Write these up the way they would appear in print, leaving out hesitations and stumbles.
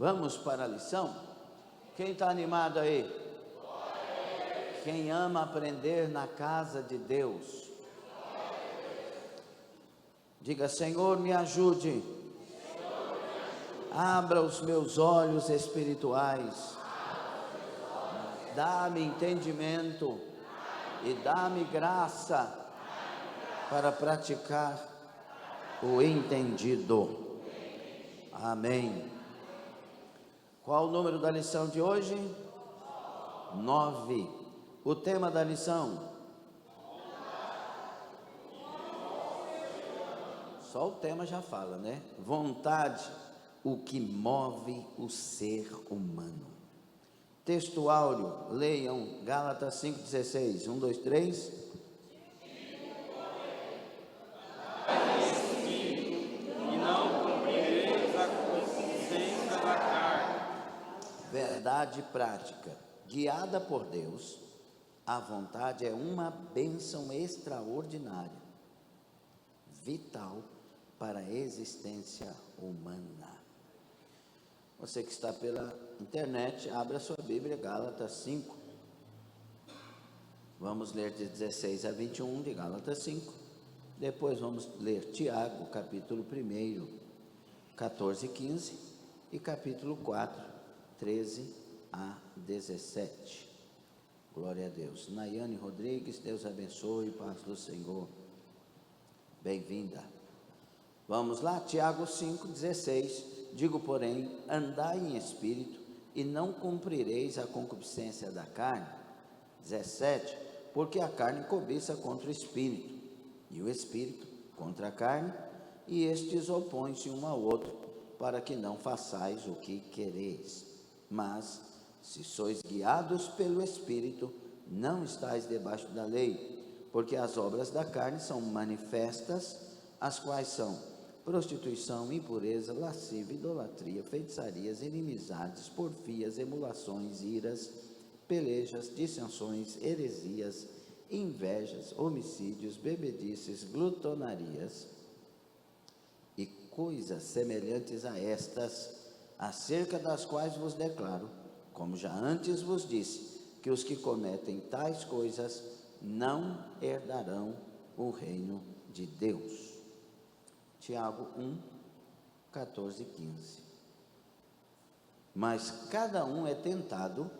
Vamos para a lição? Quem está animado aí? Quem ama aprender na casa de Deus? Diga: Senhor, me ajude. Abra os meus olhos espirituais. Dá-me entendimento e dá-me graça para praticar o entendido. Amém. Qual o número da lição de hoje? 9. O tema da lição? Só o tema já fala, né? Vontade, o que move o ser humano. Texto áureo, leiam Gálatas 5,16. 1, 2, 3. E não cumprireis a concupiscência da carne. Verdade prática. Guiada por Deus, a vontade é uma bênção extraordinária, vital para a existência humana. Você que está pela internet, abra sua Bíblia, Gálatas 5. Vamos ler de 16 a 21 de Gálatas 5. Depois vamos ler Tiago, capítulo 1, 14 e 15. E capítulo 4, 13 a 17. Glória a Deus. Nayane Rodrigues, Deus abençoe, paz do Senhor. Bem-vinda. Vamos lá, Tiago 5,16. Digo, porém, andai em espírito e não cumprireis a concupiscência da carne. 17. Porque a carne cobiça contra o espírito, e o espírito contra a carne, e estes opõem-se um ao outro, para que não façais o que quereis. Mas, se sois guiados pelo espírito, não estáis debaixo da lei, porque as obras da carne são manifestas, as quais são prostituição, impureza, lascívia, idolatria, feitiçarias, inimizades, porfias, emulações, iras, pelejas, dissensões, heresias, invejas, homicídios, bebedices, glutonarias e coisas semelhantes a estas, acerca das quais vos declaro, como já antes vos disse, que os que cometem tais coisas não herdarão o reino de Deus. Tiago 1, 14 e 15. Mas cada um é tentado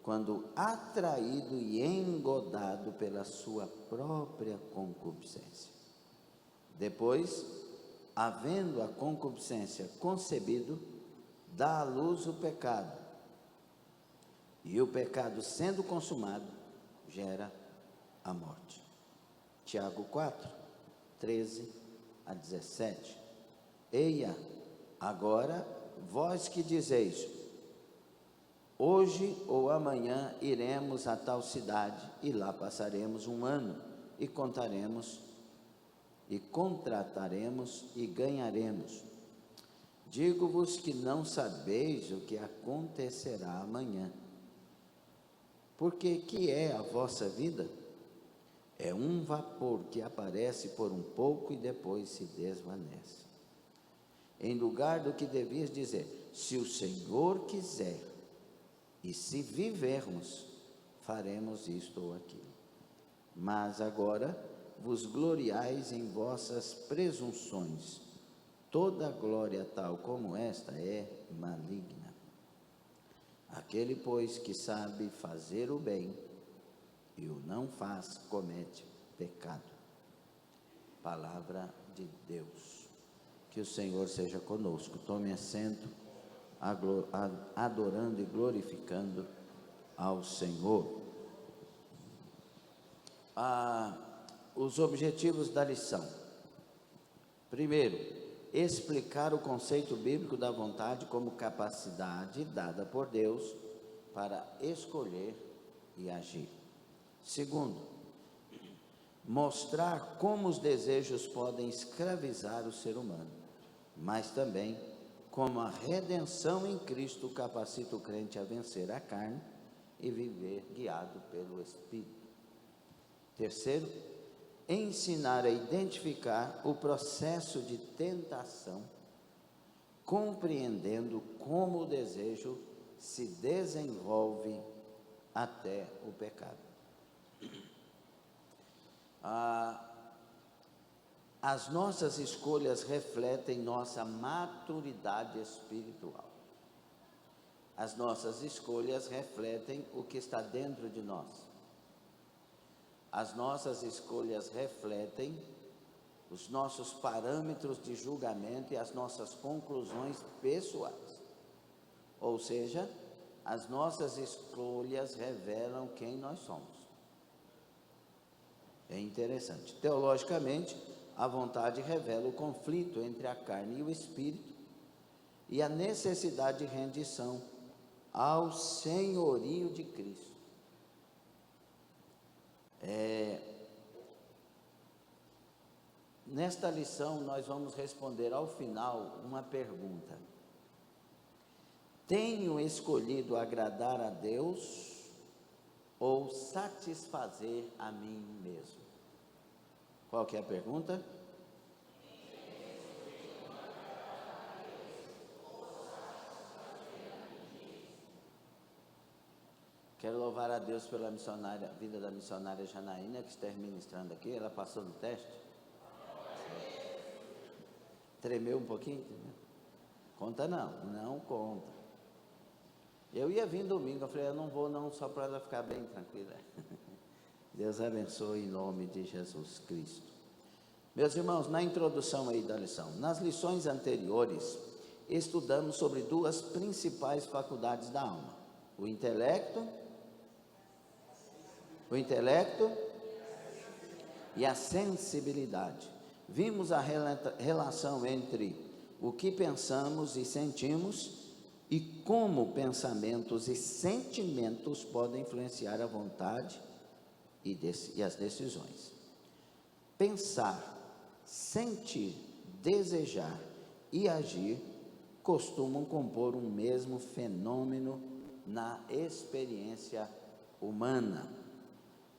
quando atraído e engodado pela sua própria concupiscência. Depois, havendo a concupiscência concebido, dá à luz o pecado. E o pecado, sendo consumado, gera a morte. Tiago 4, 13 a 17. Eia, agora, vós que dizeis, hoje ou amanhã iremos a tal cidade, e lá passaremos um ano, e contaremos, e contrataremos, e ganharemos. Digo-vos que não sabeis o que acontecerá amanhã. Porque que é a vossa vida? É um vapor que aparece por um pouco e depois se desvanece. Em lugar do que devias dizer, se o Senhor quiser, e se vivermos, faremos isto ou aquilo. Mas agora vos gloriais em vossas presunções. Toda glória tal como esta é maligna. Aquele, pois, que sabe fazer o bem e o não faz, comete pecado. Palavra de Deus. Que o Senhor seja conosco. Tome assento, adorando e glorificando ao Senhor. Os objetivos da lição. Primeiro, explicar o conceito bíblico da vontade como capacidade dada por Deus para escolher e agir. Segundo, mostrar como os desejos podem escravizar o ser humano, mas também como a redenção em Cristo capacita o crente a vencer a carne e viver guiado pelo Espírito. Terceiro, ensinar a identificar o processo de tentação compreendendo como o desejo se desenvolve até o pecado. As nossas escolhas refletem nossa maturidade espiritual. As nossas escolhas refletem o que está dentro de nós. As nossas escolhas refletem os nossos parâmetros de julgamento e as nossas conclusões pessoais. Ou seja, as nossas escolhas revelam quem nós somos. É interessante. Teologicamente, a vontade revela o conflito entre a carne e o espírito e a necessidade de rendição ao senhorio de Cristo. Nesta lição, nós vamos responder ao final uma pergunta: tenho escolhido agradar a Deus ou satisfazer a mim mesmo? Qual que é a pergunta? Quero louvar a Deus pela vida da missionária Janaína, que está ministrando aqui. Ela passou no teste. Tremeu um pouquinho? Conta não conta. Eu ia vir domingo, eu falei, eu não vou não, só para ela ficar bem tranquila. Deus abençoe em nome de Jesus Cristo. Meus irmãos, na introdução aí da lição, nas lições anteriores, estudamos sobre duas principais faculdades da alma: o intelecto e a sensibilidade. Vimos a relação entre o que pensamos e sentimos e como pensamentos e sentimentos podem influenciar a vontade e as decisões. Pensar, sentir, desejar e agir costumam compor um mesmo fenômeno na experiência humana.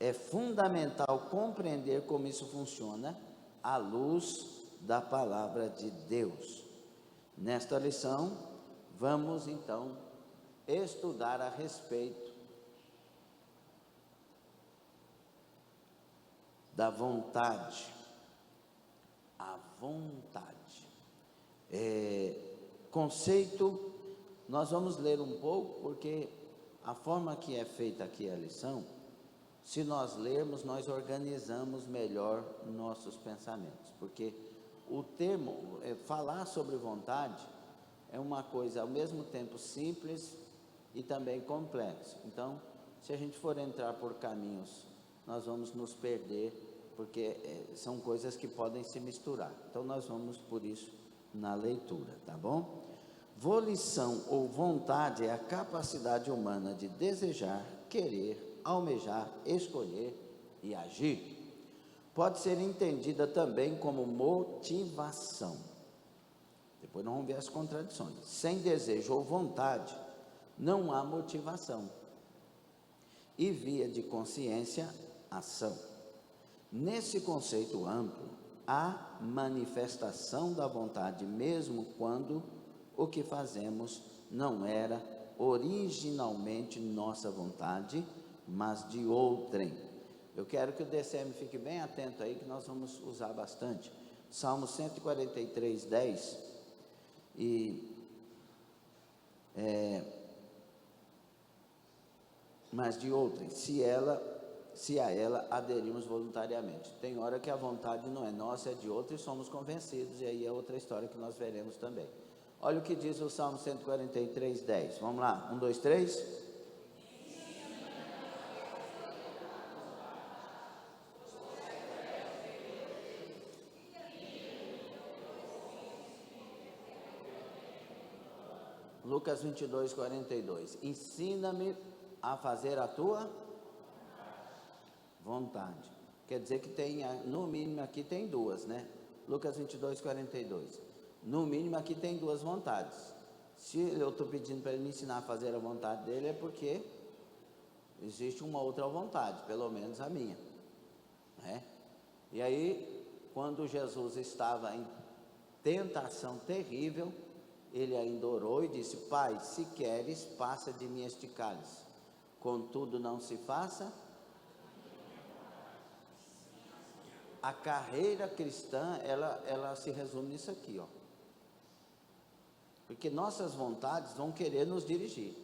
É fundamental compreender como isso funciona à luz da palavra de Deus. Nesta lição, vamos então estudar a respeito da vontade. A vontade. Conceito, nós vamos ler um pouco, porque a forma que é feita aqui a lição, se nós lermos, nós organizamos melhor nossos pensamentos, porque o termo, falar sobre vontade, é uma coisa ao mesmo tempo simples e também complexo. Então, se a gente for entrar por caminhos, nós vamos nos perder, porque são coisas que podem se misturar. Então, nós vamos por isso na leitura, tá bom? Volição ou vontade é a capacidade humana de desejar, querer, almejar, escolher e agir. Pode ser entendida também como motivação. Depois nós vamos ver as contradições. Sem desejo ou vontade, não há motivação. E via de consciência, ação. Nesse conceito amplo, há manifestação da vontade, mesmo quando o que fazemos não era originalmente nossa vontade, mas de outrem. Eu quero que o DCM fique bem atento aí, que nós vamos usar bastante. Salmo 143, 10. Mas de outrem, se a ela aderimos voluntariamente. Tem hora que a vontade não é nossa, é de outra e somos convencidos, e aí é outra história que nós veremos também. Olha o que diz o Salmo 143, 10. Vamos lá, 1, 2, 3. Lucas 22, 42. Ensina-me a fazer a tua vontade. Quer dizer que tem, no mínimo aqui tem duas, né? Lucas 22, 42. No mínimo aqui tem duas vontades. Se eu estou pedindo para ele me ensinar a fazer a vontade dele, é porque existe uma outra vontade, pelo menos a minha, né? E aí, quando Jesus estava em tentação terrível, ele ainda orou e disse: Pai, se queres, passa de mim este cálice, contudo não se faça. A carreira cristã, ela se resume nisso aqui, ó. Porque nossas vontades vão querer nos dirigir.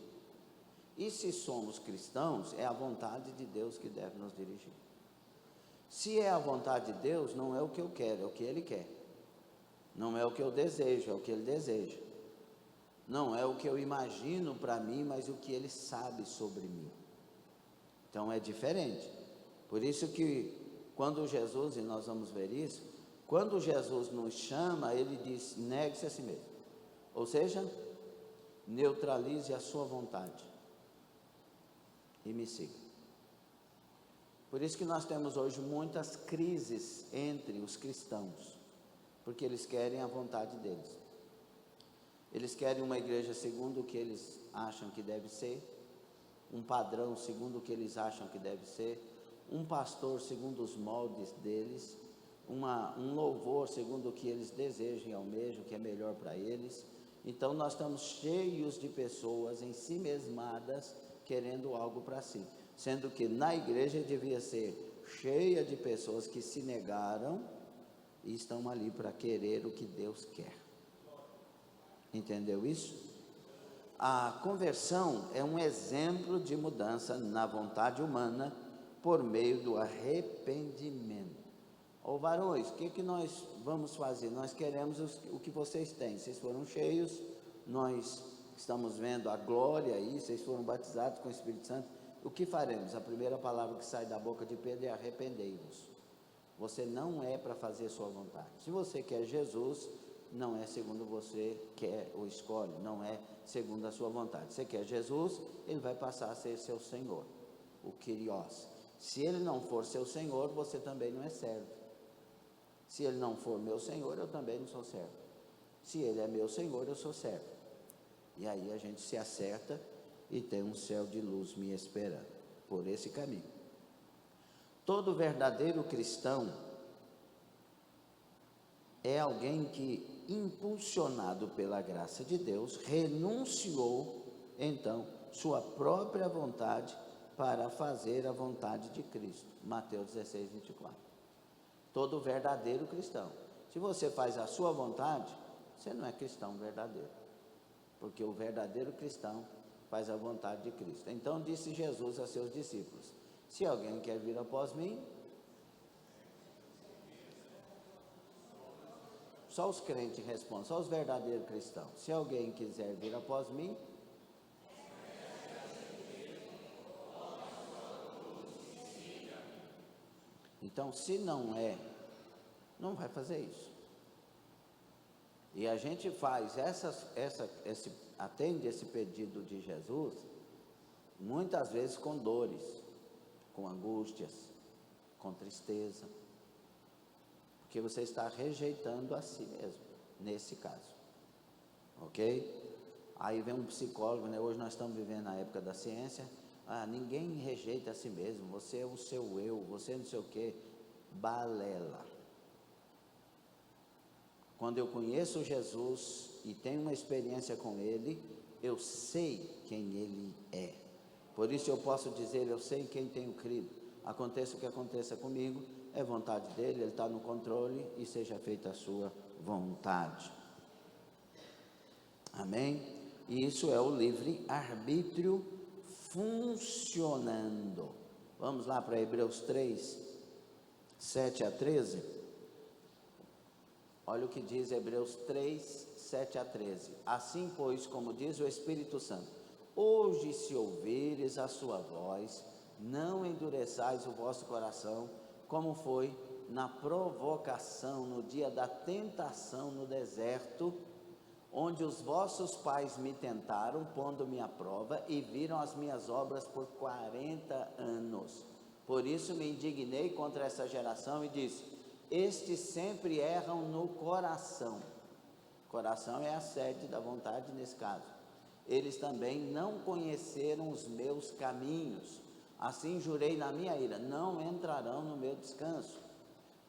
E se somos cristãos, é a vontade de Deus que deve nos dirigir. Se é a vontade de Deus, não é o que eu quero, é o que Ele quer. Não é o que eu desejo, é o que Ele deseja. Não é o que eu imagino para mim, mas o que Ele sabe sobre mim. Então é diferente. Por isso que quando Jesus, e nós vamos ver isso, quando Jesus nos chama, Ele diz: negue-se a si mesmo. Ou seja, neutralize a sua vontade e me siga. Por isso que nós temos hoje muitas crises entre os cristãos, porque eles querem a vontade deles. Eles querem uma igreja segundo o que eles acham que deve ser, um padrão segundo o que eles acham que deve ser, um pastor segundo os moldes deles, um louvor segundo o que eles desejam e almejam, que é melhor para eles. Então nós estamos cheios de pessoas em si mesmadas, querendo algo para si, sendo que na igreja devia ser cheia de pessoas que se negaram e estão ali para querer o que Deus quer. Entendeu isso? A conversão é um exemplo de mudança na vontade humana por meio do arrependimento. Ô varões, o que nós vamos fazer? Nós queremos o que vocês têm. Vocês foram cheios, nós estamos vendo a glória aí, vocês foram batizados com o Espírito Santo. O que faremos? A primeira palavra que sai da boca de Pedro é: arrependei-vos. Você não é para fazer sua vontade. Se você quer Jesus, não é segundo você quer ou escolhe, não é segundo a sua vontade. Você quer Jesus, Ele vai passar a ser seu Senhor, o Kyrios. Se Ele não for seu Senhor, você também não é servo. Se Ele não for meu Senhor, eu também não sou servo. Se Ele é meu Senhor, eu sou servo. E aí a gente se acerta e tem um céu de luz me esperando por esse caminho. Todo verdadeiro cristão é alguém que, impulsionado pela graça de Deus, renunciou então sua própria vontade para fazer a vontade de Cristo. Mateus 16, 24. Todo verdadeiro cristão. Se você faz a sua vontade, você não é cristão verdadeiro, porque o verdadeiro cristão faz a vontade de Cristo. Então disse Jesus a seus discípulos: se alguém quer vir após mim, só os crentes respondem, só os verdadeiros cristãos: se alguém quiser vir após mim, então, se não é, não vai fazer isso. E a gente faz atende esse pedido de Jesus, muitas vezes com dores, com angústias, com tristeza, porque você está rejeitando a si mesmo, nesse caso, ok? Aí vem um psicólogo, né? Hoje nós estamos vivendo na época da ciência. Ninguém rejeita a si mesmo, você é o seu eu, você não sei o que. Balela. Quando eu conheço Jesus e tenho uma experiência com Ele, eu sei quem Ele é. Por isso eu posso dizer: eu sei em quem tenho crido. Aconteça o que aconteça comigo, é vontade dEle, Ele está no controle, e seja feita a sua vontade. Amém? E isso é o livre-arbítrio funcionando. Vamos lá para Hebreus 3, 7 a 13. Olha o que diz Hebreus 3, 7 a 13. Assim, pois, como diz o Espírito Santo: hoje, se ouvires a sua voz, não endureçais o vosso coração, como foi na provocação, no dia da tentação no deserto, onde os vossos pais me tentaram, pondo-me à prova, e viram as minhas obras por 40 anos. Por isso me indignei contra essa geração e disse: estes sempre erram no coração. Coração é a sede da vontade nesse caso. Eles também não conheceram os meus caminhos. Assim jurei na minha ira: não entrarão no meu descanso.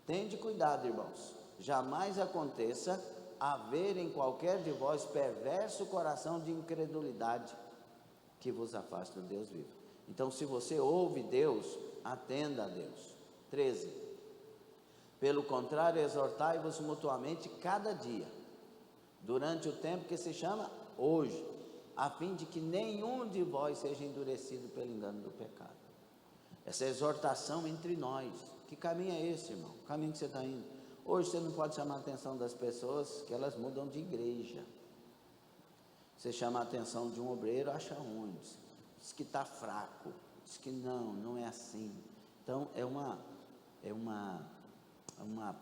Tende cuidado, irmãos, jamais aconteça haver em qualquer de vós perverso coração de incredulidade, que vos afaste do Deus vivo. Então, se você ouve Deus, atenda a Deus. 13. Pelo contrário, exortai-vos mutuamente cada dia, durante o tempo que se chama hoje, a fim de que nenhum de vós seja endurecido pelo engano do pecado. Essa exortação entre nós. Que caminho é esse, irmão? O caminho que você está indo. Hoje você não pode chamar a atenção das pessoas que elas mudam de igreja. Você chama a atenção de um obreiro, acha ruim, diz que está fraco, diz que não é assim. Então é uma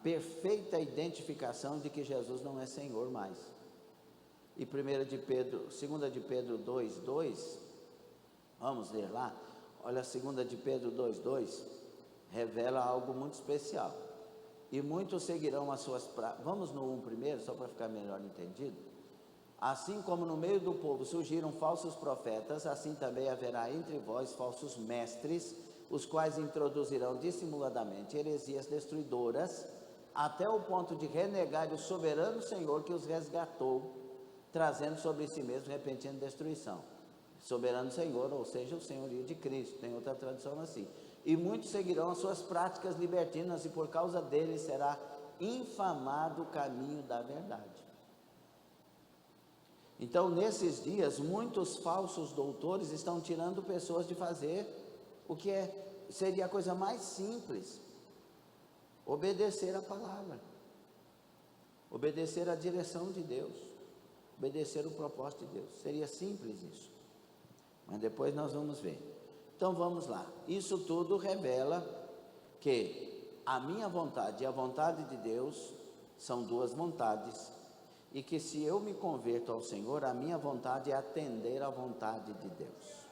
perfeita identificação de que Jesus não é Senhor mais. E 2 de Pedro 2:2, vamos ler lá. Olha, 2 de Pedro 2:2 revela algo muito especial. E muitos seguirão as suas práticas. Vamos no 1 primeiro, só para ficar melhor entendido. Assim como no meio do povo surgiram falsos profetas, assim também haverá entre vós falsos mestres, os quais introduzirão dissimuladamente heresias destruidoras, até o ponto de renegar o soberano Senhor que os resgatou, trazendo sobre si mesmo repentina destruição. Soberano Senhor, ou seja, o senhorio de Cristo, tem outra tradução assim. E muitos seguirão as suas práticas libertinas, e por causa deles será infamado o caminho da verdade. Então, nesses dias, muitos falsos doutores estão tirando pessoas de fazer o que seria a coisa mais simples: obedecer a palavra, obedecer a direção de Deus, obedecer o propósito de Deus. Seria simples isso, mas depois nós vamos ver. Então vamos lá. Isso tudo revela que a minha vontade e a vontade de Deus são duas vontades, e que se eu me converto ao Senhor, a minha vontade é atender à vontade de Deus.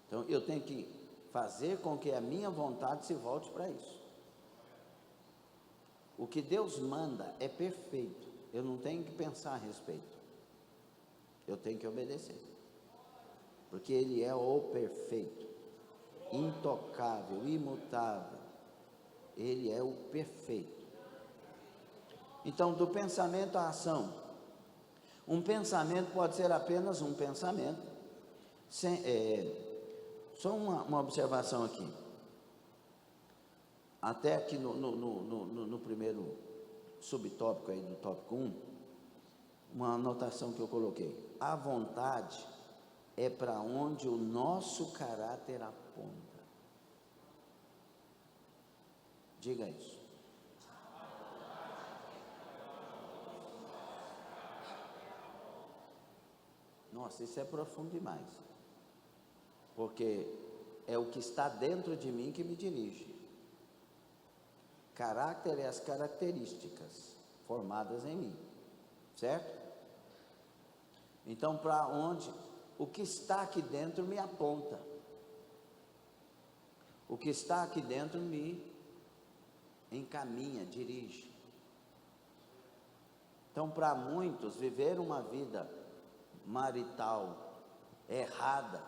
Então eu tenho que fazer com que a minha vontade se volte para isso. O que Deus manda é perfeito, eu não tenho que pensar a respeito, eu tenho que obedecer, porque Ele é o perfeito, intocável, imutável. Ele é o perfeito. Então, do pensamento à ação. Um pensamento pode ser apenas um pensamento. Só uma observação aqui. Até aqui no primeiro subtópico aí do tópico 1, uma anotação que eu coloquei. A vontade é para onde o nosso caráter aponta. Diga isso. Nossa, isso é profundo demais, porque é o que está dentro de mim que me dirige. Caráter é as características formadas em mim, certo? Então, para onde o que está aqui dentro me aponta, o que está aqui dentro me encaminha, dirige. Então, para muitos, viver uma vida marital errada,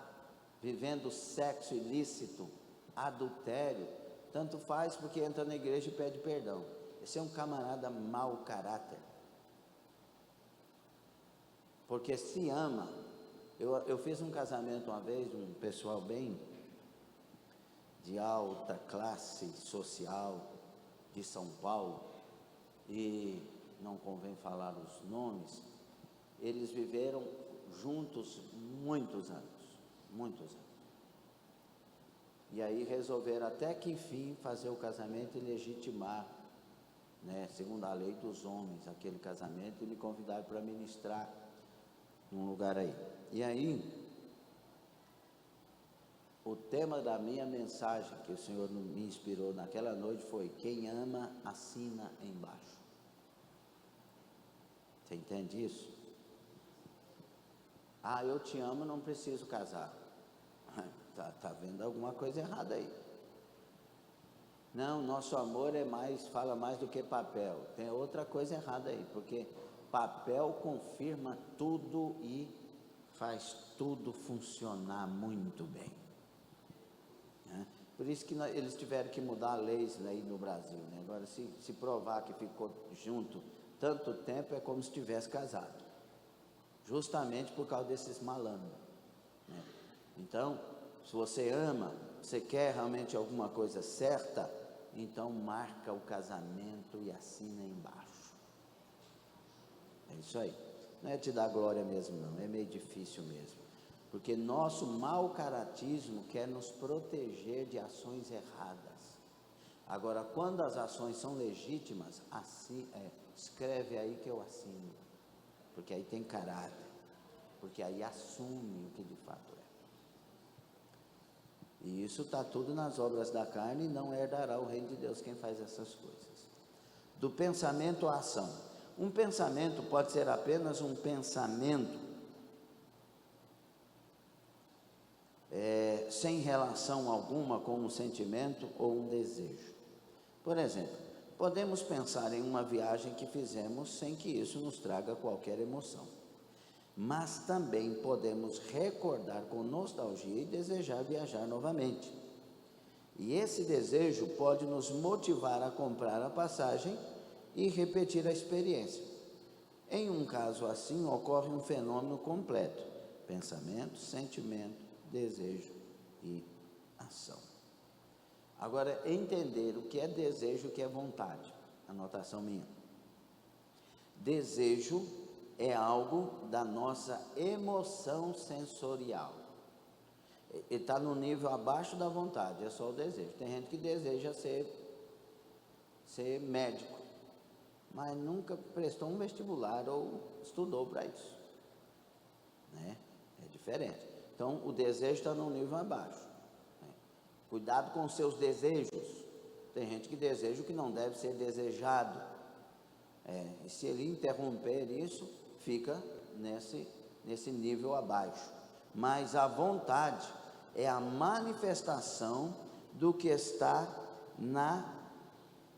vivendo sexo ilícito, adultério, tanto faz, porque entra na igreja e pede perdão. Esse é um camarada mau caráter, porque se ama. Eu fiz um casamento uma vez, um pessoal bem de alta classe social de São Paulo, e não convém falar os nomes. Eles viveram juntos muitos anos, e aí resolveram até que enfim fazer o casamento e legitimar, né, segundo a lei dos homens, aquele casamento, e me convidaram para ministrar num lugar aí. E aí, o tema da minha mensagem, que o Senhor me inspirou naquela noite, foi: quem ama, assina embaixo. Você entende isso? Ah, eu te amo, não preciso casar. Tá vendo alguma coisa errada aí. Não, nosso amor fala mais do que papel. Tem outra coisa errada aí, porque papel confirma tudo e faz tudo funcionar muito bem, né? Por isso que eles tiveram que mudar leis aí no Brasil, né? Agora, se provar que ficou junto tanto tempo é como se estivesse casado, justamente por causa desses malandros, né? Então, se você ama, você quer realmente alguma coisa certa, então marca o casamento e assina embaixo. É isso aí. Não é te dar glória mesmo não, é meio difícil mesmo, porque nosso mau caratismo quer nos proteger de ações erradas. Agora, quando as ações são legítimas, assim, escreve aí que eu assino, porque aí tem caráter, porque aí assume o que de fato é. E isso está tudo nas obras da carne, e não herdará o reino de Deus quem faz essas coisas. Do pensamento à ação. Um pensamento pode ser apenas um pensamento sem relação alguma com um sentimento ou um desejo. Por exemplo, podemos pensar em uma viagem que fizemos sem que isso nos traga qualquer emoção. Mas também podemos recordar com nostalgia e desejar viajar novamente. E esse desejo pode nos motivar a comprar a passagem e repetir a experiência. Em um caso assim, ocorre um fenômeno completo: pensamento, sentimento, desejo e ação. Agora, entender o que é desejo e o que é vontade. Anotação minha. Desejo é algo da nossa emoção sensorial. Ele está no nível abaixo da vontade, é só o desejo. Tem gente que deseja ser médico, mas nunca prestou um vestibular ou estudou para isso, né? É diferente. Então, o desejo está no nível abaixo, né? Cuidado com os seus desejos. Tem gente que deseja o que não deve ser desejado, e se ele interromper isso, fica nesse nível abaixo. Mas a vontade é a manifestação do que está na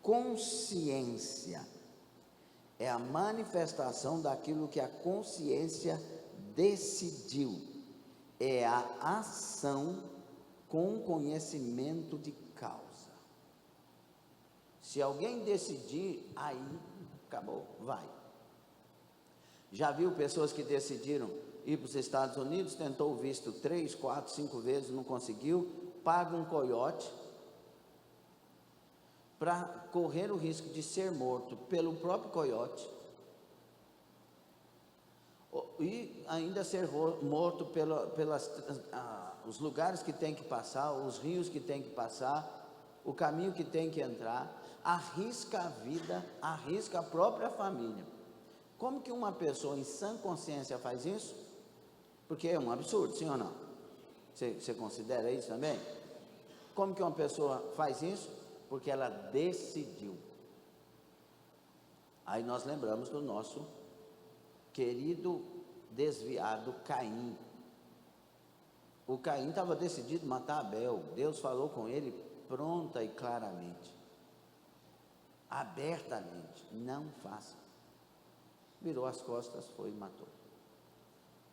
consciência. É a manifestação daquilo que a consciência decidiu. É a ação com conhecimento de causa. Se alguém decidir, aí acabou, vai. Já viu pessoas que decidiram ir para os Estados Unidos, tentou o visto 3, 4, 5 vezes, não conseguiu, paga um coiote para correr o risco de ser morto pelo próprio coiote e ainda ser morto pelos lugares que tem que passar, os rios que tem que passar, o caminho que tem que entrar, arrisca a vida, arrisca a própria família. Como que uma pessoa em sã consciência faz isso? Porque é um absurdo, sim ou não? Você considera isso também? Como que uma pessoa faz isso? Porque ela decidiu. Aí nós lembramos do nosso querido desviado Caim. O Caim estava decidido a matar Abel. Deus falou com ele pronta e claramente, abertamente: não faça. Virou as costas, foi e matou.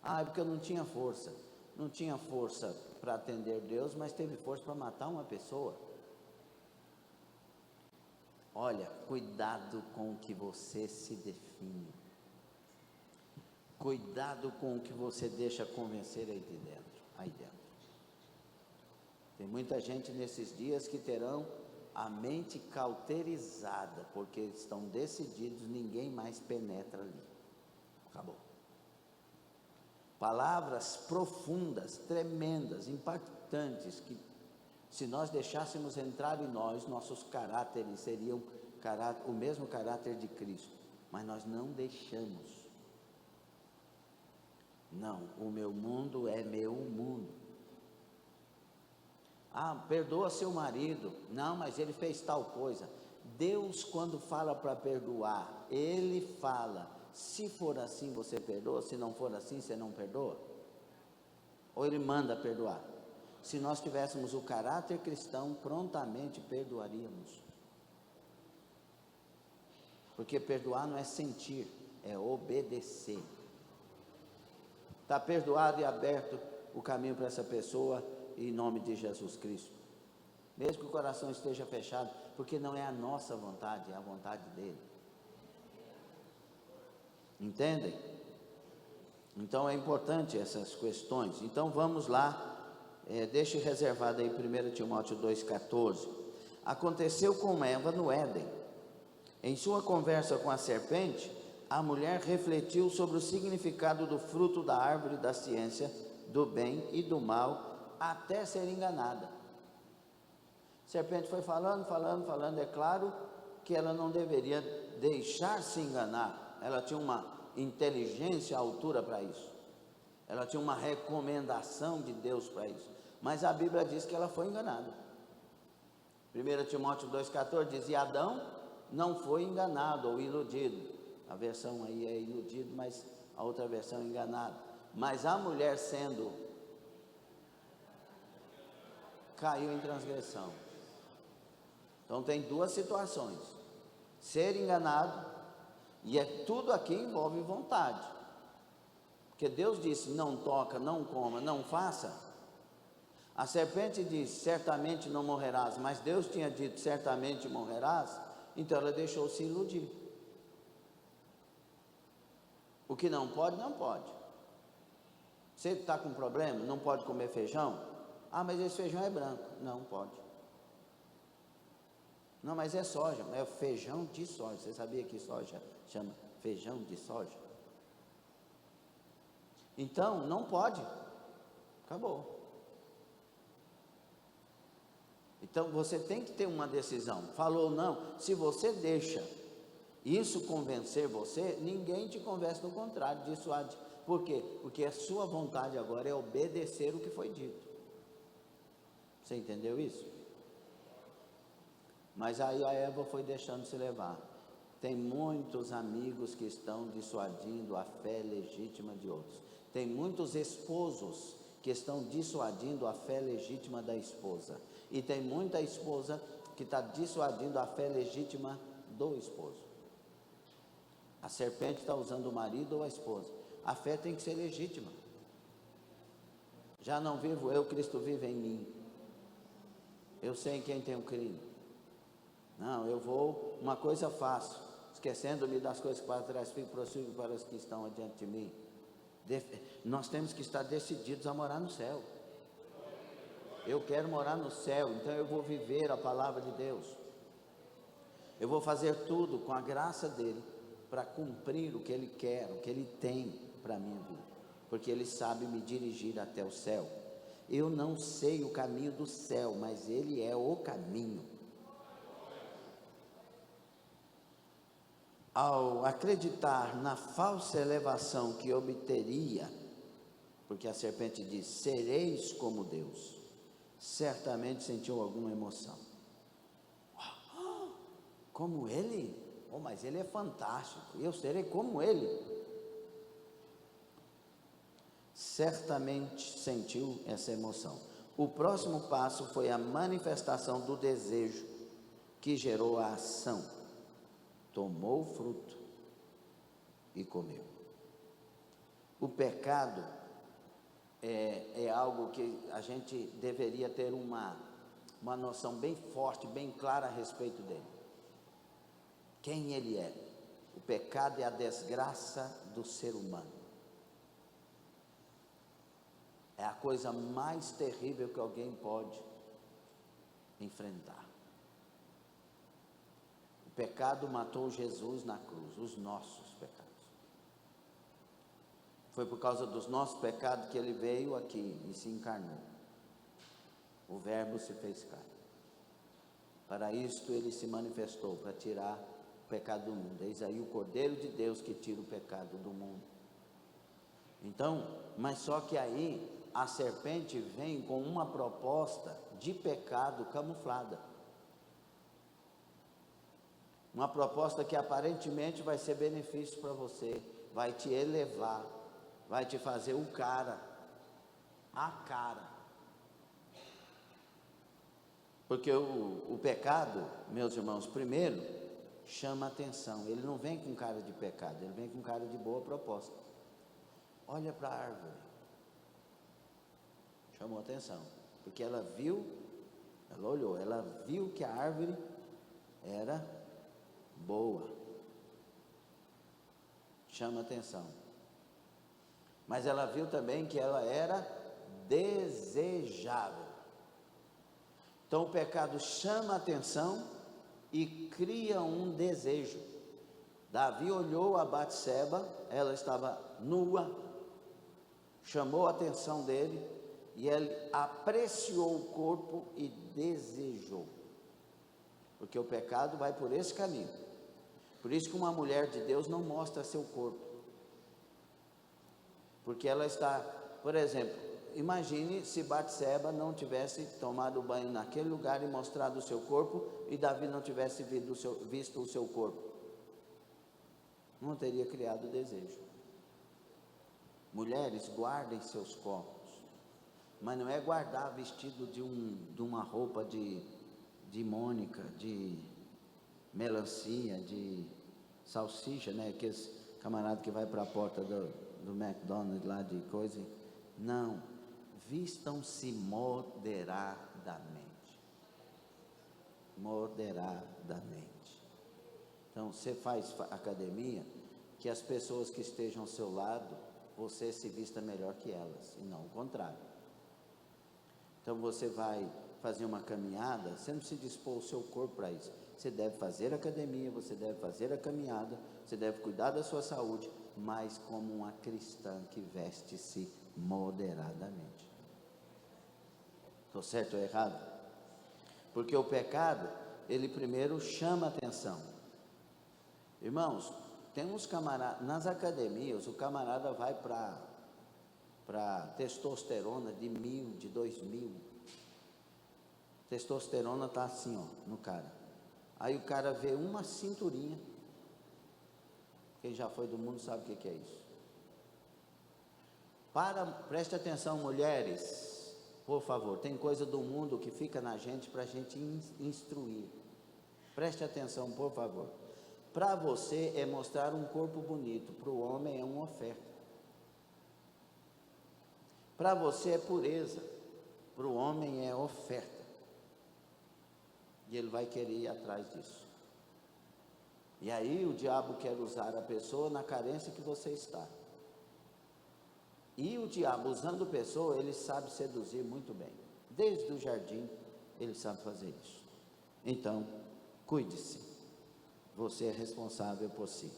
É porque eu não tinha força. Não tinha força para atender Deus, mas teve força para matar uma pessoa. Olha, cuidado com o que você se define. Cuidado com o que você deixa convencer aí dentro. Tem muita gente nesses dias que terão a mente cauterizada, porque estão decididos, ninguém mais penetra ali. Acabou. Palavras profundas, tremendas, impactantes, que se nós deixássemos entrar em nós, nossos caráteres seriam o mesmo caráter de Cristo, mas nós não deixamos. Não, o meu mundo é meu mundo. Perdoa seu marido. Não, mas ele fez tal coisa. Deus, quando fala para perdoar, Ele fala: se for assim você perdoa, se não for assim você não perdoa? Ou Ele manda perdoar? Se nós tivéssemos o caráter cristão, prontamente perdoaríamos. Porque perdoar não é sentir, é obedecer. Está perdoado e aberto o caminho para essa pessoa, em nome de Jesus Cristo. Mesmo que o coração esteja fechado, porque não é a nossa vontade, é a vontade dele. Entendem? Então é importante essas questões. Então vamos lá, deixe reservado aí 1 Timóteo 2,14. Aconteceu com Eva no Éden. Em sua conversa com a serpente, a mulher refletiu sobre o significado do fruto da árvore da ciência do bem e do mal, até ser enganada. A serpente foi falando, é claro que ela não deveria deixar-se enganar. Ela tinha uma inteligência à altura para isso. Ela tinha uma recomendação de Deus para isso. Mas a Bíblia diz que ela foi enganada. 1 Timóteo 2,14 diz: e Adão não foi enganado ou iludido. A versão aí é iludido, mas a outra versão é enganado. Mas a mulher caiu em transgressão. Então tem duas situações: ser enganado, e tudo aqui envolve vontade. Porque Deus disse: não toca, não coma, não faça. A serpente disse: certamente não morrerás, mas Deus tinha dito: certamente morrerás. Então ela deixou-se iludir. O que não pode, não pode. Você está com problema, não pode comer feijão? Ah, mas esse feijão é branco. Não pode. Não, mas é soja, é feijão de soja. Você sabia que soja chama feijão de soja? Então, não pode. Acabou. Então, você tem que ter uma decisão. Falou não. Se você deixa isso convencer você, ninguém te convence do contrário, dissuade. Por quê? Porque a sua vontade agora é obedecer o que foi dito. Você entendeu isso? Mas aí a Eva foi deixando se levar. Tem muitos amigos que estão dissuadindo a fé legítima de outros. Tem muitos esposos que estão dissuadindo a fé legítima da esposa. E tem muita esposa que está dissuadindo a fé legítima do esposo. A serpente está usando o marido ou a esposa. A fé tem que ser legítima. Já não vivo eu, Cristo vive em mim. Eu sei em quem tem o crime. Não, eu vou, uma coisa faço, esquecendo-me das coisas que para trás fico, prossigo para os que estão adiante de mim. Nós temos que estar decididos a morar no céu. Eu quero morar no céu, então eu vou viver a palavra de Deus. Eu vou fazer tudo com a graça dele, para cumprir o que ele quer, o que ele tem para a minha vida. Porque ele sabe me dirigir até o céu. Eu não sei o caminho do céu, mas ele é o caminho. Ao acreditar na falsa elevação que obteria, porque a serpente diz: sereis como Deus, certamente sentiu alguma emoção. Como ele? Oh, mas ele é fantástico, eu serei como ele. Certamente sentiu essa emoção. O próximo passo foi a manifestação do desejo que gerou a ação. Tomou o fruto e comeu. O pecado é algo que a gente deveria ter uma noção bem forte, bem clara a respeito dele. Quem ele é? O pecado é a desgraça do ser humano. É a coisa mais terrível que alguém pode enfrentar. O pecado matou Jesus na cruz, os nossos pecados. Foi por causa dos nossos pecados que ele veio aqui e se encarnou. O Verbo se fez carne. Para isto ele se manifestou, para tirar o pecado do mundo. Eis aí o Cordeiro de Deus que tira o pecado do mundo. Então, mas só que aí a serpente vem com uma proposta de pecado camuflada. Uma proposta que aparentemente vai ser benefício para você, vai te elevar, vai te fazer a cara. Porque o pecado, meus irmãos, primeiro chama atenção. Ele não vem com cara de pecado, ele vem com cara de boa proposta. Olha para a árvore. Chamou atenção, porque ela olhou, ela viu que a árvore era boa. chama atenção. Mas ela viu também que ela era desejável. Então o pecado chama atenção e cria um desejo. Davi olhou a Batseba, ela estava nua, chamou a atenção dele e ele apreciou o corpo e desejou. Porque o pecado vai por esse caminho. Por isso que uma mulher de Deus não mostra seu corpo. Porque ela está, por exemplo, imagine se Batseba não tivesse tomado banho naquele lugar e mostrado o seu corpo, e Davi não tivesse visto o seu corpo. Não teria criado desejo. Mulheres, guardem seus corpos, mas não é guardar vestido de uma roupa de Mônica, de melancia, de salsicha, né? Aqueles camaradas que vai para a porta do McDonald's lá de coisa. Não, vistam-se moderadamente. Moderadamente. Então, você faz academia, que as pessoas que estejam ao seu lado, você se vista melhor que elas, e não o contrário. Então, você vai fazer uma caminhada, você não precisa dispor o seu corpo para isso. Você deve fazer academia, você deve fazer a caminhada, você deve cuidar da sua saúde, mas como uma cristã que veste-se moderadamente. Estou certo ou errado? Porque o pecado, ele primeiro chama atenção. Irmãos, tem uns camaradas, nas academias, o camarada vai para testosterona de 1.000, de 2.000. Testosterona está assim, ó, no cara. Aí o cara vê uma cinturinha. Quem já foi do mundo sabe o que é isso. Preste atenção, mulheres, por favor, tem coisa do mundo que fica na gente para a gente instruir. Preste atenção, por favor. Para você é mostrar um corpo bonito, para o homem é uma oferta. Para você é pureza, para o homem é oferta. E ele vai querer ir atrás disso. E aí o diabo quer usar a pessoa na carência que você está. E o diabo, usando a pessoa, ele sabe seduzir muito bem. Desde o jardim, ele sabe fazer isso. Então, cuide-se. Você é responsável por si,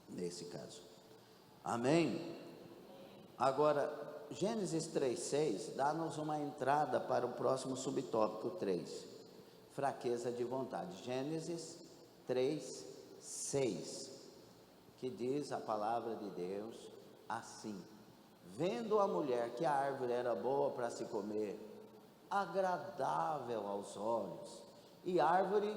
nesse caso. Amém? Agora, Gênesis 3:6 dá-nos uma entrada para o próximo subtópico 3. Fraqueza de vontade. Gênesis 3:6, que diz a palavra de Deus assim: vendo a mulher que a árvore era boa para se comer, agradável aos olhos, e árvore.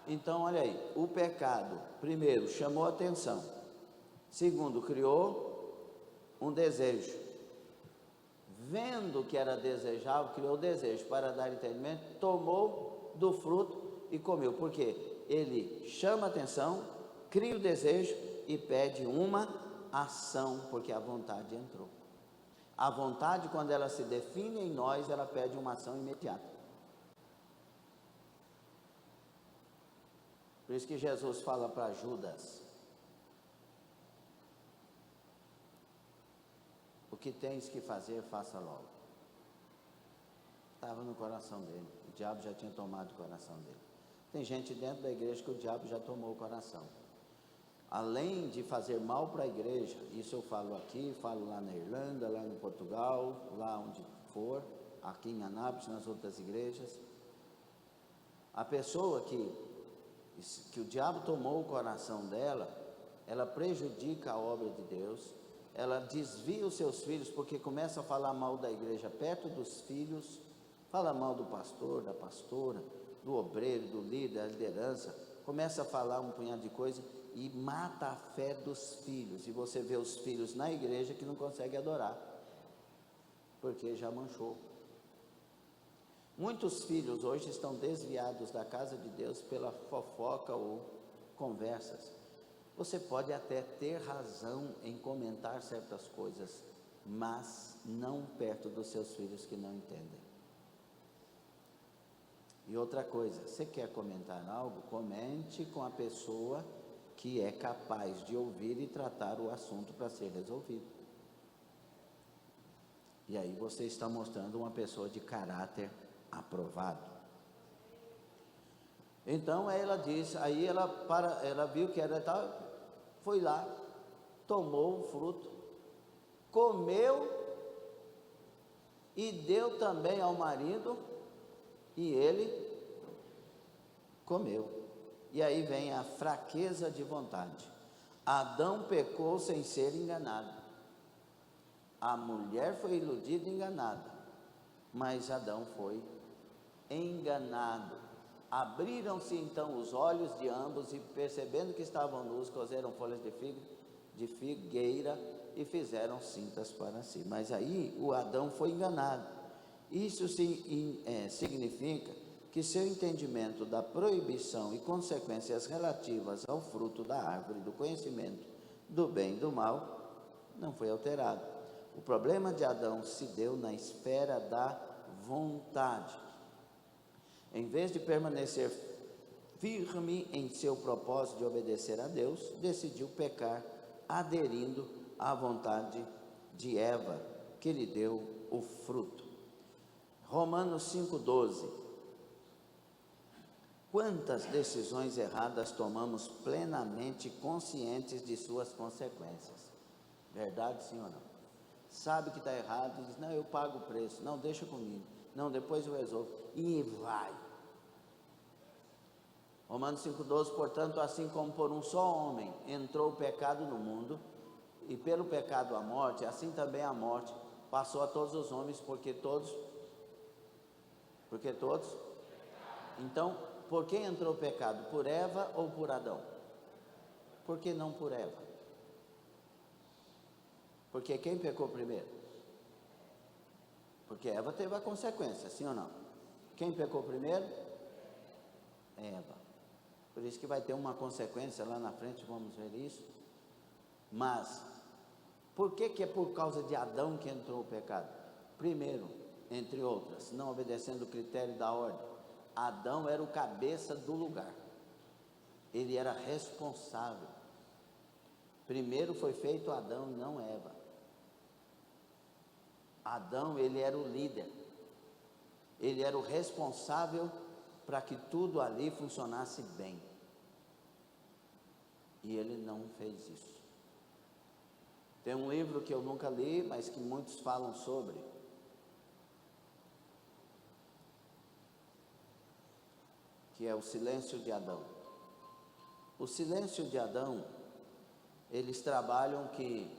Então, olha aí, o pecado, primeiro, chamou atenção. Segundo, criou um desejo. Vendo que era desejável, criou desejo para dar entendimento, tomou do fruto e comeu. Por quê? Ele chama atenção, cria o desejo e pede uma ação, porque a vontade entrou. A vontade, quando ela se define em nós, ela pede uma ação imediata. Por isso que Jesus fala para Judas: o que tens que fazer, faça logo. Estava no coração dele, o diabo já tinha tomado o coração dele. Tem gente dentro da igreja que o diabo já tomou o coração. Além de fazer mal para a igreja, isso eu falo aqui, falo lá na Irlanda, lá no Portugal, lá onde for, aqui em Anápolis, nas outras igrejas. A pessoa que o diabo tomou o coração dela, ela prejudica a obra de Deus, ela desvia os seus filhos, porque começa a falar mal da igreja perto dos filhos, fala mal do pastor, da pastora, do obreiro, do líder, da liderança, começa a falar um punhado de coisa e mata a fé dos filhos. E você vê os filhos na igreja que não conseguem adorar, porque já manchou. Muitos filhos hoje estão desviados da casa de Deus pela fofoca ou conversas. Você pode até ter razão em comentar certas coisas, mas não perto dos seus filhos que não entendem. E outra coisa, você quer comentar algo? Comente com a pessoa que é capaz de ouvir e tratar o assunto para ser resolvido. E aí você está mostrando uma pessoa de caráter aprovado. Então ela disse, aí ela viu que era tal, foi lá, tomou o fruto, comeu e deu também ao marido, e ele comeu. E aí vem a fraqueza de vontade. Adão pecou sem ser enganado. A mulher foi iludida e enganada, mas Adão foi enganado. Abriram-se então os olhos de ambos e, percebendo que estavam nus, cozeram folhas de figueira e fizeram cintas para si. Mas aí o Adão foi enganado. Isso significa que seu entendimento da proibição e consequências relativas ao fruto da árvore do conhecimento do bem e do mal não foi alterado. O problema de Adão se deu na esfera da vontade. Em vez de permanecer firme em seu propósito de obedecer a Deus, decidiu pecar, aderindo à vontade de Eva, que lhe deu o fruto. Romanos 5,12. Quantas decisões erradas tomamos plenamente conscientes de suas consequências? Verdade, sim ou não? Sabe que está errado e diz, não, eu pago o preço, não, deixa comigo, não, depois eu resolvo, e vai. Romanos 5,12, portanto, assim como por um só homem entrou o pecado no mundo, e pelo pecado a morte, assim também a morte passou a todos os homens, porque todos, então, por quem entrou o pecado? Por Eva ou por Adão? Por que não por Eva? Porque quem pecou primeiro? Porque Eva teve a consequência, sim ou não? Quem pecou primeiro? Eva. Por isso que vai ter uma consequência lá na frente, vamos ver isso. Mas, por que é por causa de Adão que entrou o pecado? Primeiro, entre outras, não obedecendo o critério da ordem, Adão era o cabeça do lugar. Ele era responsável. Primeiro foi feito Adão e não Eva. Adão, ele era o líder. Ele era o responsável para que tudo ali funcionasse bem. E ele não fez isso. Tem um livro que eu nunca li, mas que muitos falam sobre. Que é o Silêncio de Adão. O Silêncio de Adão, eles trabalham que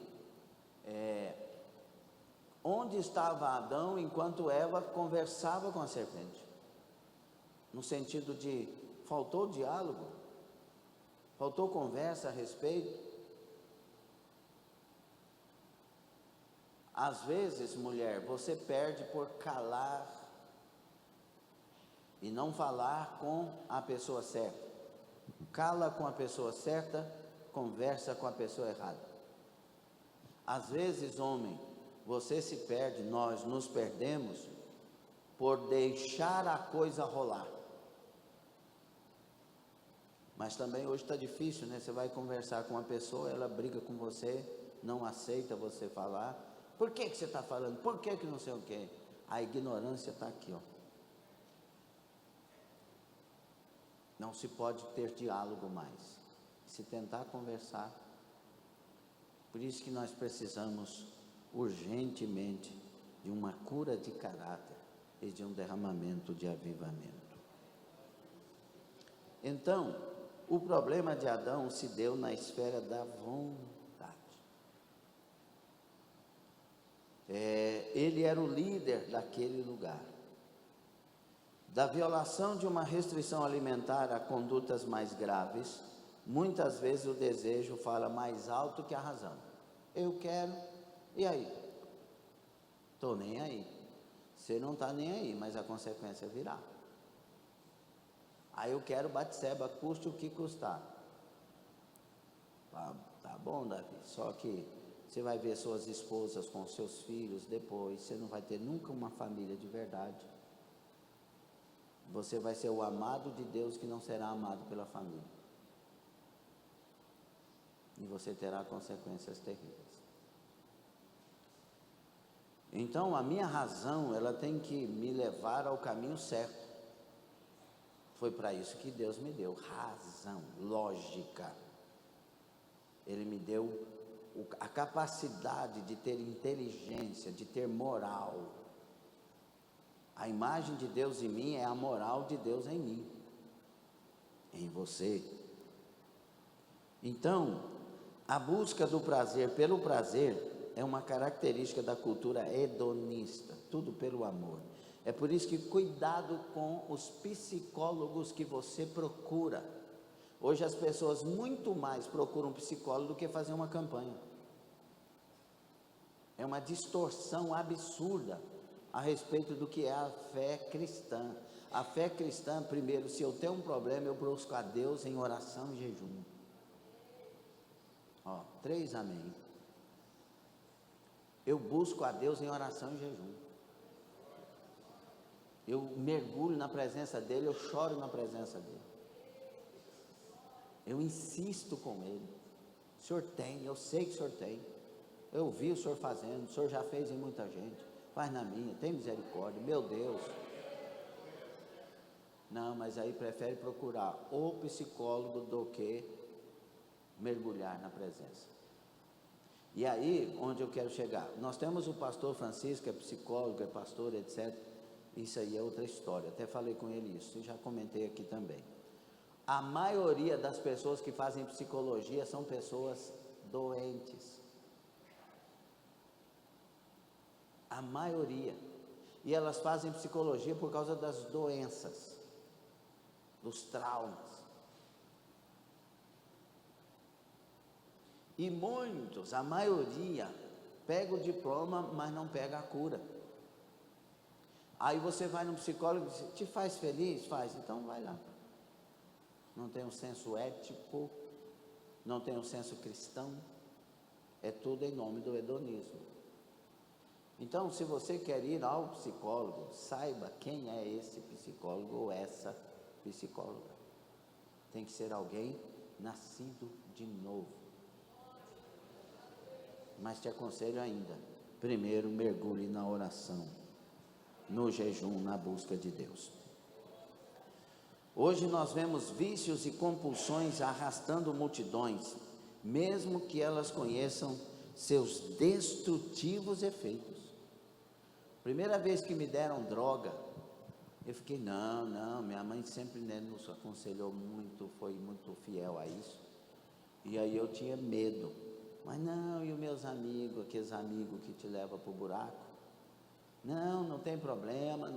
onde estava Adão enquanto Eva conversava com a serpente? No sentido de, faltou diálogo? Faltou conversa a respeito? Às vezes, mulher, você perde por calar e não falar com a pessoa certa. Cala com a pessoa certa, conversa com a pessoa errada. Às vezes, homem, você se perde, nós nos perdemos por deixar a coisa rolar. Mas também hoje está difícil, né? Você vai conversar com uma pessoa, ela briga com você, não aceita você falar. Por que você está falando? Por que não sei o quê? A ignorância está aqui, ó. Não se pode ter diálogo mais. Se tentar conversar. Por isso que nós precisamos urgentemente de uma cura de caráter e de um derramamento de avivamento. Então, o problema de Adão se deu na esfera da vontade. Ele era o líder daquele lugar. Da violação de uma restrição alimentar a condutas mais graves, muitas vezes o desejo fala mais alto que a razão. Eu quero, e aí? Estou nem aí. Você não está nem aí, mas a consequência virá. Aí eu quero Batseba, custe o que custar. Tá bom, Davi, só que você vai ver suas esposas com seus filhos depois, você não vai ter nunca uma família de verdade. Você vai ser o amado de Deus que não será amado pela família. você terá consequências terríveis. Então, a minha razão, ela tem que me levar ao caminho certo. Foi para isso que Deus me deu razão, lógica. Ele me deu a capacidade de ter inteligência, de ter moral. A imagem de Deus em mim é a moral de Deus em mim, em você. Então, a busca do prazer pelo prazer é uma característica da cultura hedonista, tudo pelo amor. É por isso que cuidado com os psicólogos que você procura. Hoje as pessoas muito mais procuram psicólogo do que fazer uma campanha. É uma distorção absurda a respeito do que é a fé cristã. A fé cristã, primeiro, se eu tenho um problema, eu busco a Deus em oração e jejum. 3 amém. Eu busco a Deus em oração e jejum. Eu mergulho na presença dEle, eu choro na presença dEle. Eu insisto com Ele. O Senhor tem, eu sei que o Senhor tem. Eu vi o Senhor fazendo, o Senhor já fez em muita gente. Faz na minha, tem misericórdia, meu Deus. Não, mas aí prefere procurar o psicólogo do que mergulhar na presença. E aí, onde eu quero chegar? Nós temos o pastor Francisco, é psicólogo, é pastor, etc. Isso aí é outra história, até falei com ele isso, já comentei aqui também. A maioria das pessoas que fazem psicologia são pessoas doentes. A maioria. E elas fazem psicologia por causa das doenças, dos traumas. E muitos, a maioria, pega o diploma, mas não pega a cura. Aí você vai no psicólogo e diz, te faz feliz? Faz, então vai lá. Não tem um senso ético, não tem um senso cristão, é tudo em nome do hedonismo. Então, se você quer ir ao psicólogo, saiba quem é esse psicólogo ou essa psicóloga. Tem que ser alguém nascido de novo. Mas te aconselho ainda, primeiro mergulhe na oração, no jejum, na busca de Deus. Hoje nós vemos vícios e compulsões arrastando multidões, mesmo que elas conheçam seus destrutivos efeitos. Primeira vez que me deram droga, eu fiquei, não, minha mãe sempre nos aconselhou muito, foi muito fiel a isso. E aí eu tinha medo. Mas não, e os meus amigos, aqueles amigos que te levam para o buraco? Não tem problema,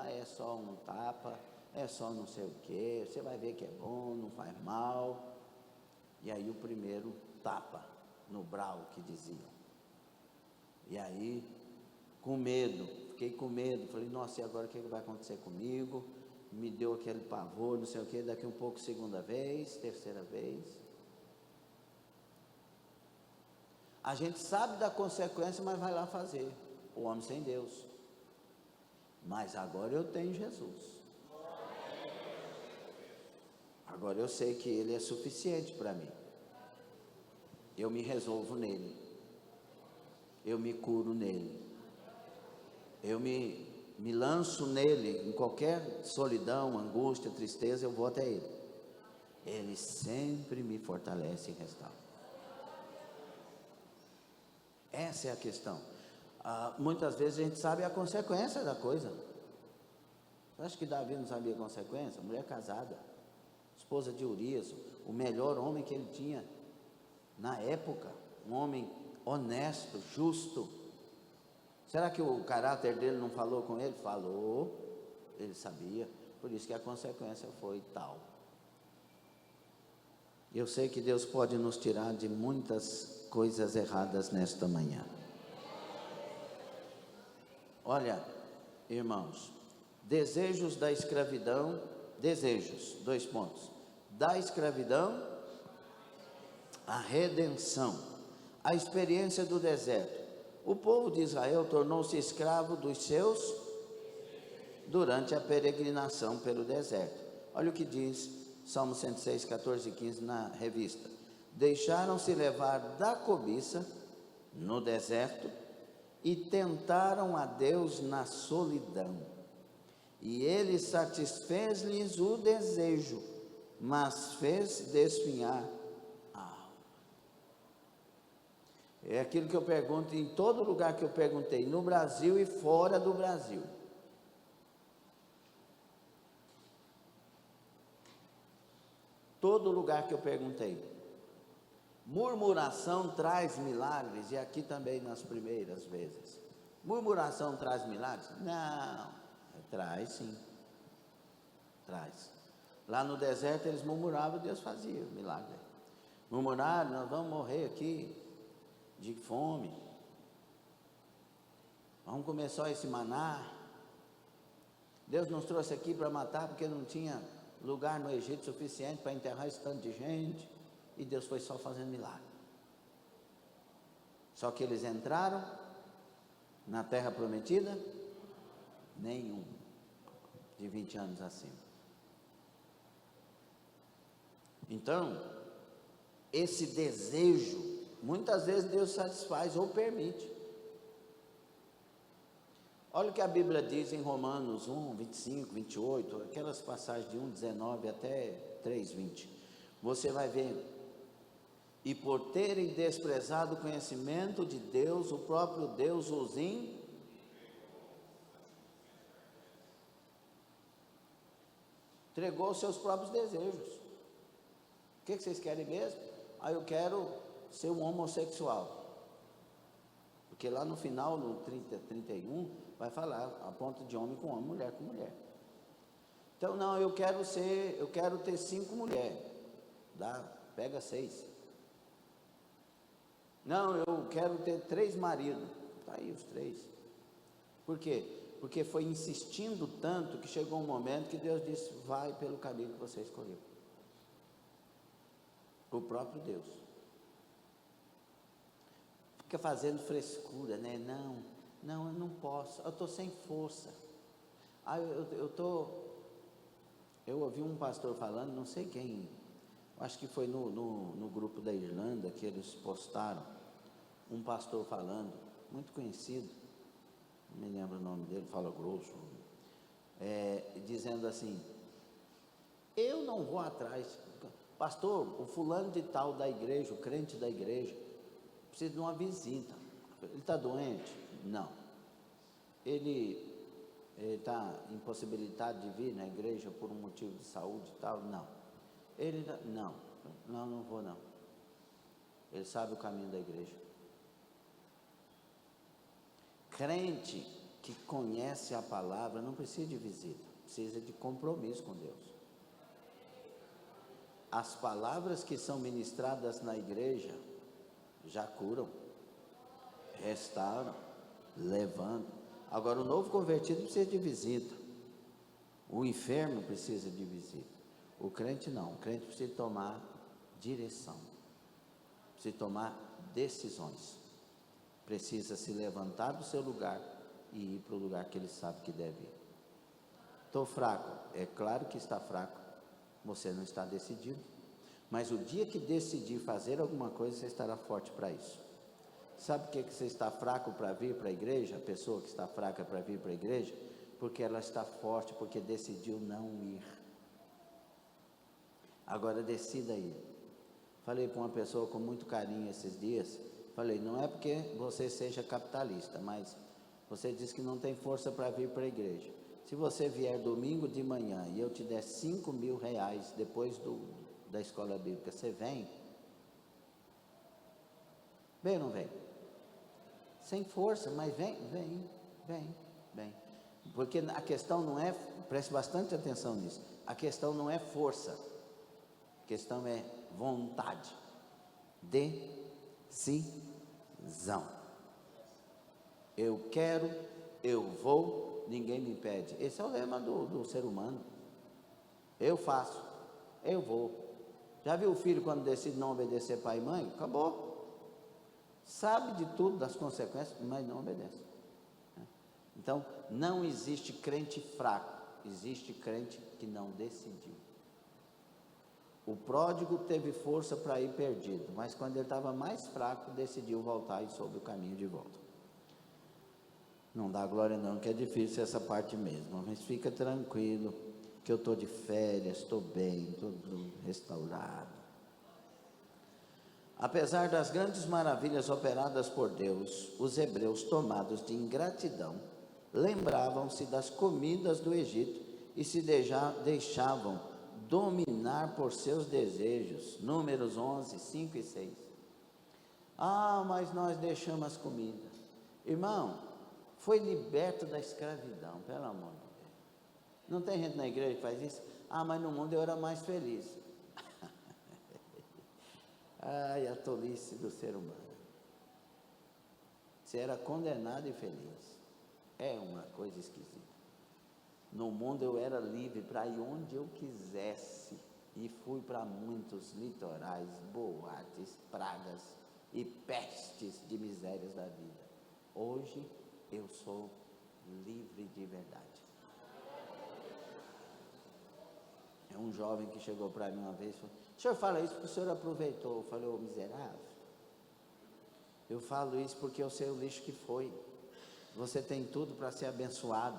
é só um tapa, é só não sei o que, você vai ver que é bom, não faz mal. E aí o primeiro tapa no brau que diziam. E aí, fiquei com medo, falei, nossa, e agora o que vai acontecer comigo? Me deu aquele pavor, não sei o que, daqui um pouco segunda vez, terceira vez. A gente sabe da consequência, mas vai lá fazer. O homem sem Deus. Mas agora eu tenho Jesus. Agora eu sei que Ele é suficiente para mim. Eu me resolvo nele. Eu me curo nele. Eu me lanço nele. Em qualquer solidão, angústia, tristeza, eu vou até Ele. Ele sempre me fortalece e restaura. Essa é a questão. Muitas vezes a gente sabe a consequência da coisa. Você acha que Davi não sabia a consequência? Mulher casada, esposa de Urias, o melhor homem que ele tinha na época, um homem honesto, justo. Será que o caráter dele não falou com ele? Falou, ele sabia, por isso que a consequência foi tal. Eu sei que Deus pode nos tirar de muitas coisas erradas nesta manhã. Olha, irmãos, desejos da escravidão, 2 pontos, da escravidão, a redenção, a experiência do deserto. O povo de Israel tornou-se escravo dos seus durante a peregrinação pelo deserto. Olha o que diz Salmo 106, 14 e 15 na revista. deixaram-se levar da cobiça no deserto e tentaram a Deus na solidão. E ele satisfez-lhes o desejo, mas fez desfinhar a alma. É aquilo que eu pergunto em todo lugar que eu perguntei, no Brasil e fora do Brasil. Todo lugar que eu perguntei. Murmuração traz milagres, e aqui também nas primeiras vezes. Murmuração traz milagres? Não, traz sim, traz. Lá no deserto eles murmuravam, Deus fazia milagre. Murmuraram, nós vamos morrer aqui de fome, vamos comer só esse maná. Deus nos trouxe aqui para matar porque não tinha lugar no Egito suficiente para enterrar esse tanto de gente, e Deus foi só fazendo milagre. Só que eles entraram na terra prometida? Nenhum, de 20 anos acima. Então, esse desejo, muitas vezes Deus satisfaz ou permite. Olha o que a Bíblia diz em Romanos 1, 25, 28, aquelas passagens de 1, 19 até 3, 20. Você vai ver. E por terem desprezado o conhecimento de Deus, o próprio Deus os entregou aos seus próprios desejos. O que vocês querem mesmo? Eu quero ser um homossexual. Porque lá no final, no 30, 31, vai falar a ponto de homem com homem, mulher com mulher. Então, não, eu quero ter 5 mulheres. Pega 6. Não, eu quero ter 3 maridos. Está aí os 3. Por quê? Porque foi insistindo tanto que chegou um momento que Deus disse, vai pelo caminho que você escolheu. O próprio Deus. Fica fazendo frescura, né? Não, eu não posso, eu estou sem força. Eu ouvi um pastor falando, não sei quem, acho que foi no grupo da Irlanda que eles postaram, um pastor falando, muito conhecido, não me lembro o nome dele, fala grosso, dizendo assim, eu não vou atrás, pastor, o fulano de tal da igreja, o crente da igreja, precisa de uma visita, ele está doente? Não. Ele está impossibilitado de vir na igreja por um motivo de saúde e tal? Não. Não vou não. Ele sabe o caminho da igreja. Crente que conhece a palavra não precisa de visita, precisa de compromisso com Deus. As palavras que são ministradas na igreja já curam, restauram, levantam. Agora o novo convertido precisa de visita, o enfermo precisa de visita, o crente não, o crente precisa tomar direção, precisa tomar decisões, precisa se levantar do seu lugar e ir para o lugar que ele sabe que deve ir. Estou fraco, é claro que está fraco, você não está decidido, mas o dia que decidir fazer alguma coisa, você estará forte para isso. Sabe por que você está fraco para vir para a igreja? A pessoa que está fraca para vir para a igreja, porque ela está forte, porque decidiu não ir. Agora decida ir. Falei para uma pessoa com muito carinho esses dias, falei, não é porque você seja capitalista, mas você diz que não tem força para vir para a igreja. Se você vier domingo de manhã e eu te der R$5.000 depois da escola bíblica, você vem? Vem ou não vem? Sem força, mas vem. Porque a questão não é, preste bastante atenção nisso, a questão não é força, a questão é vontade, decisão. Eu quero, eu vou, ninguém me impede. Esse é o lema do ser humano. Eu faço, eu vou. Já viu o filho quando decide não obedecer pai e mãe? Acabou. Sabe de tudo, das consequências, mas não obedece. Então, não existe crente fraco, existe crente que não decidiu. O pródigo teve força para ir perdido, mas quando ele estava mais fraco, decidiu voltar e soube o caminho de volta. Não dá glória não, que é difícil essa parte mesmo, mas fica tranquilo, que eu estou de férias, estou bem, estou restaurado. Apesar das grandes maravilhas operadas por Deus, os hebreus, tomados de ingratidão, lembravam-se das comidas do Egito e se deixavam dominar por seus desejos. Números 11, 5 e 6. Mas nós deixamos as comidas. Irmão, foi liberto da escravidão, pelo amor de Deus. Não tem gente na igreja que faz isso? Mas no mundo eu era mais feliz. Ai, a tolice do ser humano. Você era condenado e feliz. É uma coisa esquisita. No mundo eu era livre para ir onde eu quisesse. E fui para muitos litorais, boates, pragas e pestes de misérias da vida. Hoje eu sou livre de verdade. É um jovem que chegou para mim uma vez e falou: o senhor fala isso porque o senhor aproveitou. Eu falei: ô miserável, eu falo isso porque eu sei o lixo que foi. Você tem tudo para ser abençoado.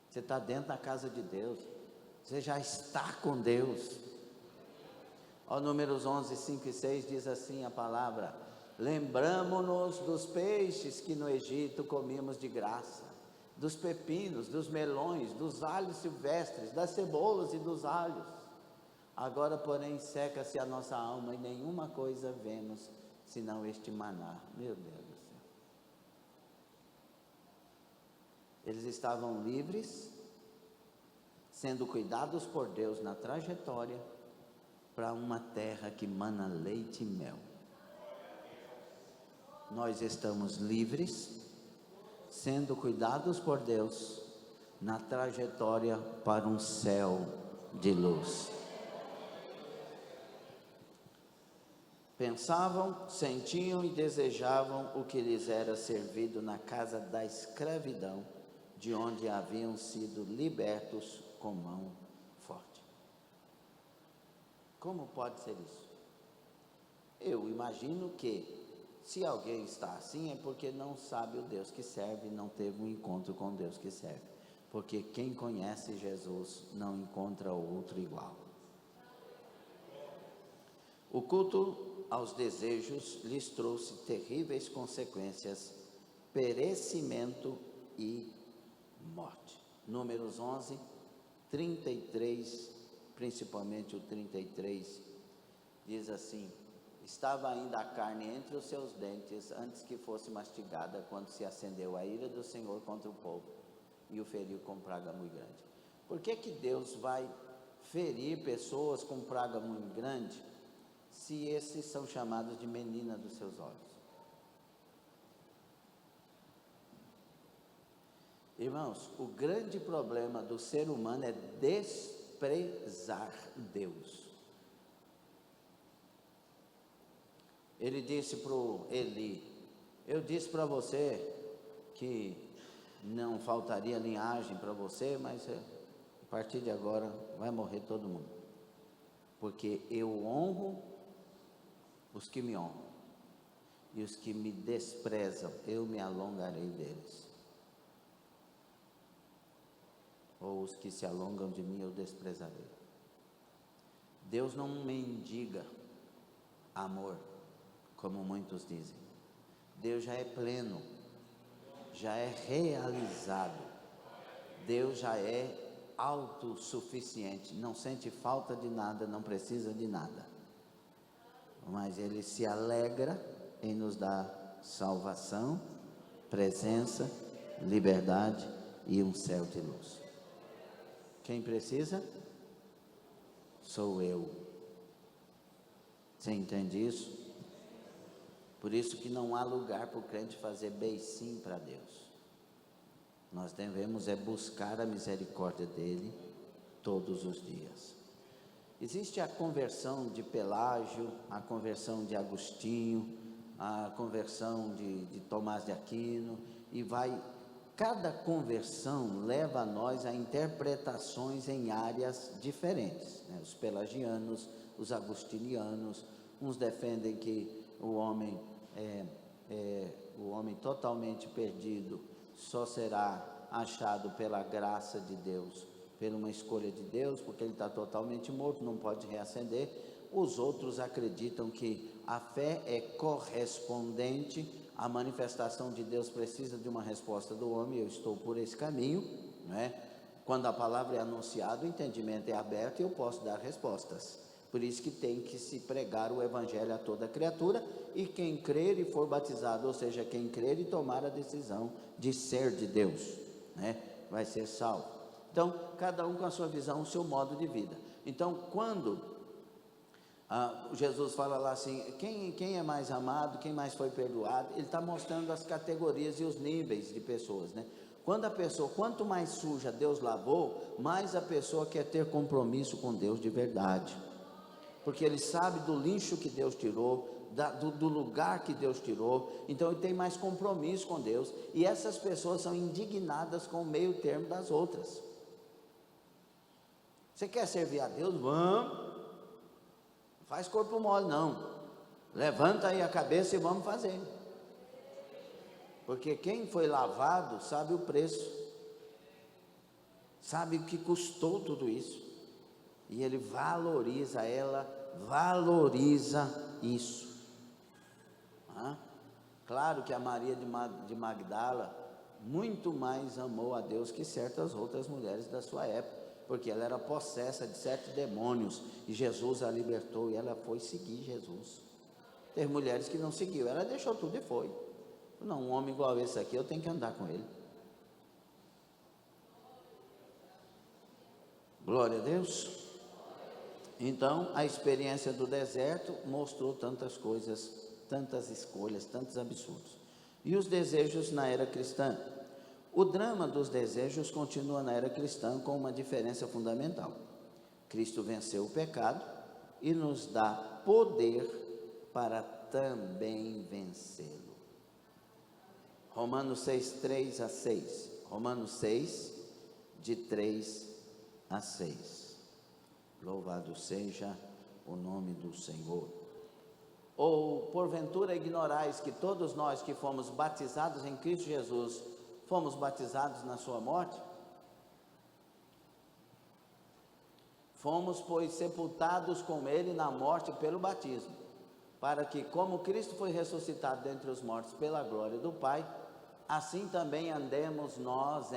Você está dentro da casa de Deus. Você já está com Deus. Números 11, 5 e 6 diz assim a palavra: lembramo-nos dos peixes que no Egito comíamos de graça, dos pepinos, dos melões, dos alhos silvestres, das cebolas e dos alhos. Agora, porém, seca-se a nossa alma e nenhuma coisa vemos, senão este maná. Meu Deus do céu. Eles estavam livres, sendo cuidados por Deus na trajetória para uma terra que mana leite e mel. Nós estamos livres, sendo cuidados por Deus na trajetória para um céu de luz. Pensavam, sentiam e desejavam o que lhes era servido na casa da escravidão, de onde haviam sido libertos com mão forte. Como pode ser isso? Eu imagino que, se alguém está assim, é porque não sabe o Deus que serve, não teve um encontro com o Deus que serve. Porque quem conhece Jesus não encontra outro igual. O culto aos desejos lhes trouxe terríveis consequências: perecimento e morte. Números 11, 33, principalmente o 33, diz assim: estava ainda a carne entre os seus dentes, antes que fosse mastigada, quando se acendeu a ira do Senhor contra o povo, e o feriu com praga muito grande. Por que Deus vai ferir pessoas com praga muito grande, se esses são chamados de menina dos seus olhos? Irmãos, o grande problema do ser humano é desprezar Deus. Ele disse para Eli: eu disse para você que não faltaria linhagem para você, mas a partir de agora vai morrer todo mundo, porque eu honro os que me honram, e os que me desprezam, eu me alongarei deles. Ou os que se alongam de mim, eu desprezarei. Deus não mendiga amor, como muitos dizem. Deus já é pleno, já é realizado. Deus já é autossuficiente, não sente falta de nada, não precisa de nada. Mas Ele se alegra em nos dar salvação, presença, liberdade e um céu de luz. Quem precisa? Sou eu. Você entende isso? Por isso que não há lugar para o crente fazer beicinho para Deus. Nós devemos buscar a misericórdia dEle todos os dias. Existe a conversão de Pelágio, a conversão de Agostinho, a conversão de Tomás de Aquino, e vai cada conversão leva a nós a interpretações em áreas diferentes, né? Os pelagianos, os agostinianos, uns defendem que o homem totalmente perdido só será achado pela graça de Deus, por uma escolha de Deus, porque ele está totalmente morto, não pode reacender. Os outros acreditam que a fé é correspondente, a manifestação de Deus precisa de uma resposta do homem. Eu estou por esse caminho, né? Quando a palavra é anunciada, o entendimento é aberto e eu posso dar respostas. Por isso que tem que se pregar o evangelho a toda criatura, e quem crer e for batizado, ou seja, quem crer e tomar a decisão de ser de Deus, né, vai ser salvo. Então, cada um com a sua visão, o seu modo de vida. Então, quando Jesus fala lá assim, quem é mais amado, quem mais foi perdoado, ele está mostrando as categorias e os níveis de pessoas, né? Quando a pessoa, quanto mais suja Deus lavou, mais a pessoa quer ter compromisso com Deus de verdade, porque ele sabe do lixo que Deus tirou, do lugar que Deus tirou, então ele tem mais compromisso com Deus, e essas pessoas são indignadas com o meio termo das outras. Você quer servir a Deus? Vamos, não faz corpo mole não, levanta aí a cabeça e vamos fazer, porque quem foi lavado sabe o preço, sabe o que custou tudo isso, e ele valoriza, ela valoriza isso. Claro que a Maria de Magdala muito mais amou a Deus que certas outras mulheres da sua época, porque ela era possessa de 7 demônios, e Jesus a libertou, e ela foi seguir Jesus. Tem mulheres que não seguiu, ela deixou tudo e foi. Não, um homem igual esse aqui, eu tenho que andar com ele. Glória a Deus. Então, a experiência do deserto mostrou tantas coisas, tantas escolhas, tantos absurdos. E os desejos na era cristã? O drama dos desejos continua na era cristã com uma diferença fundamental. Cristo venceu o pecado e nos dá poder para também vencê-lo. Romanos 6, 3 a 6. Romanos 6, de 3 a 6. Louvado seja o nome do Senhor. Ou porventura ignorais que todos nós que fomos batizados em Cristo Jesus, fomos batizados na sua morte? Fomos, pois, sepultados com ele na morte pelo batismo, para que, como Cristo foi ressuscitado dentre os mortos pela glória do Pai, assim também andemos nós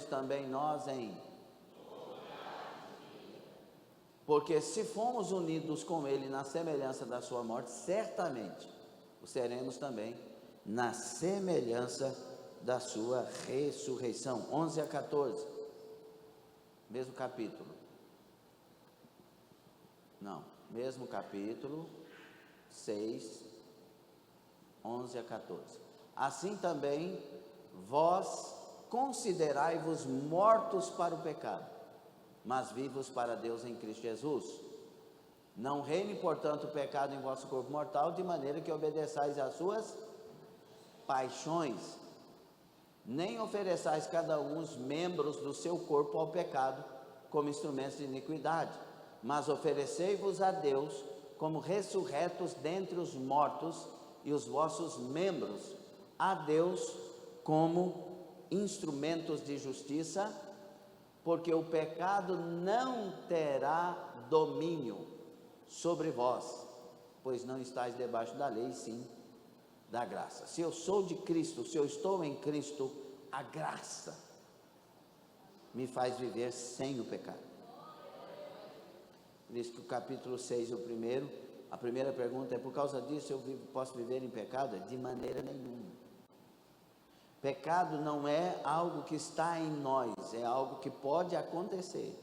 também nós em. Porque se fomos unidos com ele na semelhança da sua morte, certamente o seremos também na semelhança da sua ressurreição. 11 a 14, mesmo capítulo. Não, mesmo capítulo 6, 11 a 14. Assim também vós considerai-vos mortos para o pecado, mas vivos para Deus em Cristo Jesus. Não reine, portanto, o pecado em vosso corpo mortal, de maneira que obedeçais às suas paixões, nem ofereçais cada um os membros do seu corpo ao pecado como instrumentos de iniquidade, mas oferecei-vos a Deus como ressurretos dentre os mortos, e os vossos membros a Deus como instrumentos de justiça, porque o pecado não terá domínio sobre vós, pois não estáis debaixo da lei, sim da graça. Se eu sou de Cristo, se eu estou em Cristo, a graça me faz viver sem o pecado. Por isso que o capítulo 6, a primeira pergunta é: por causa disso eu posso viver em pecado? De maneira nenhuma. Pecado não é algo que está em nós, é algo que pode acontecer,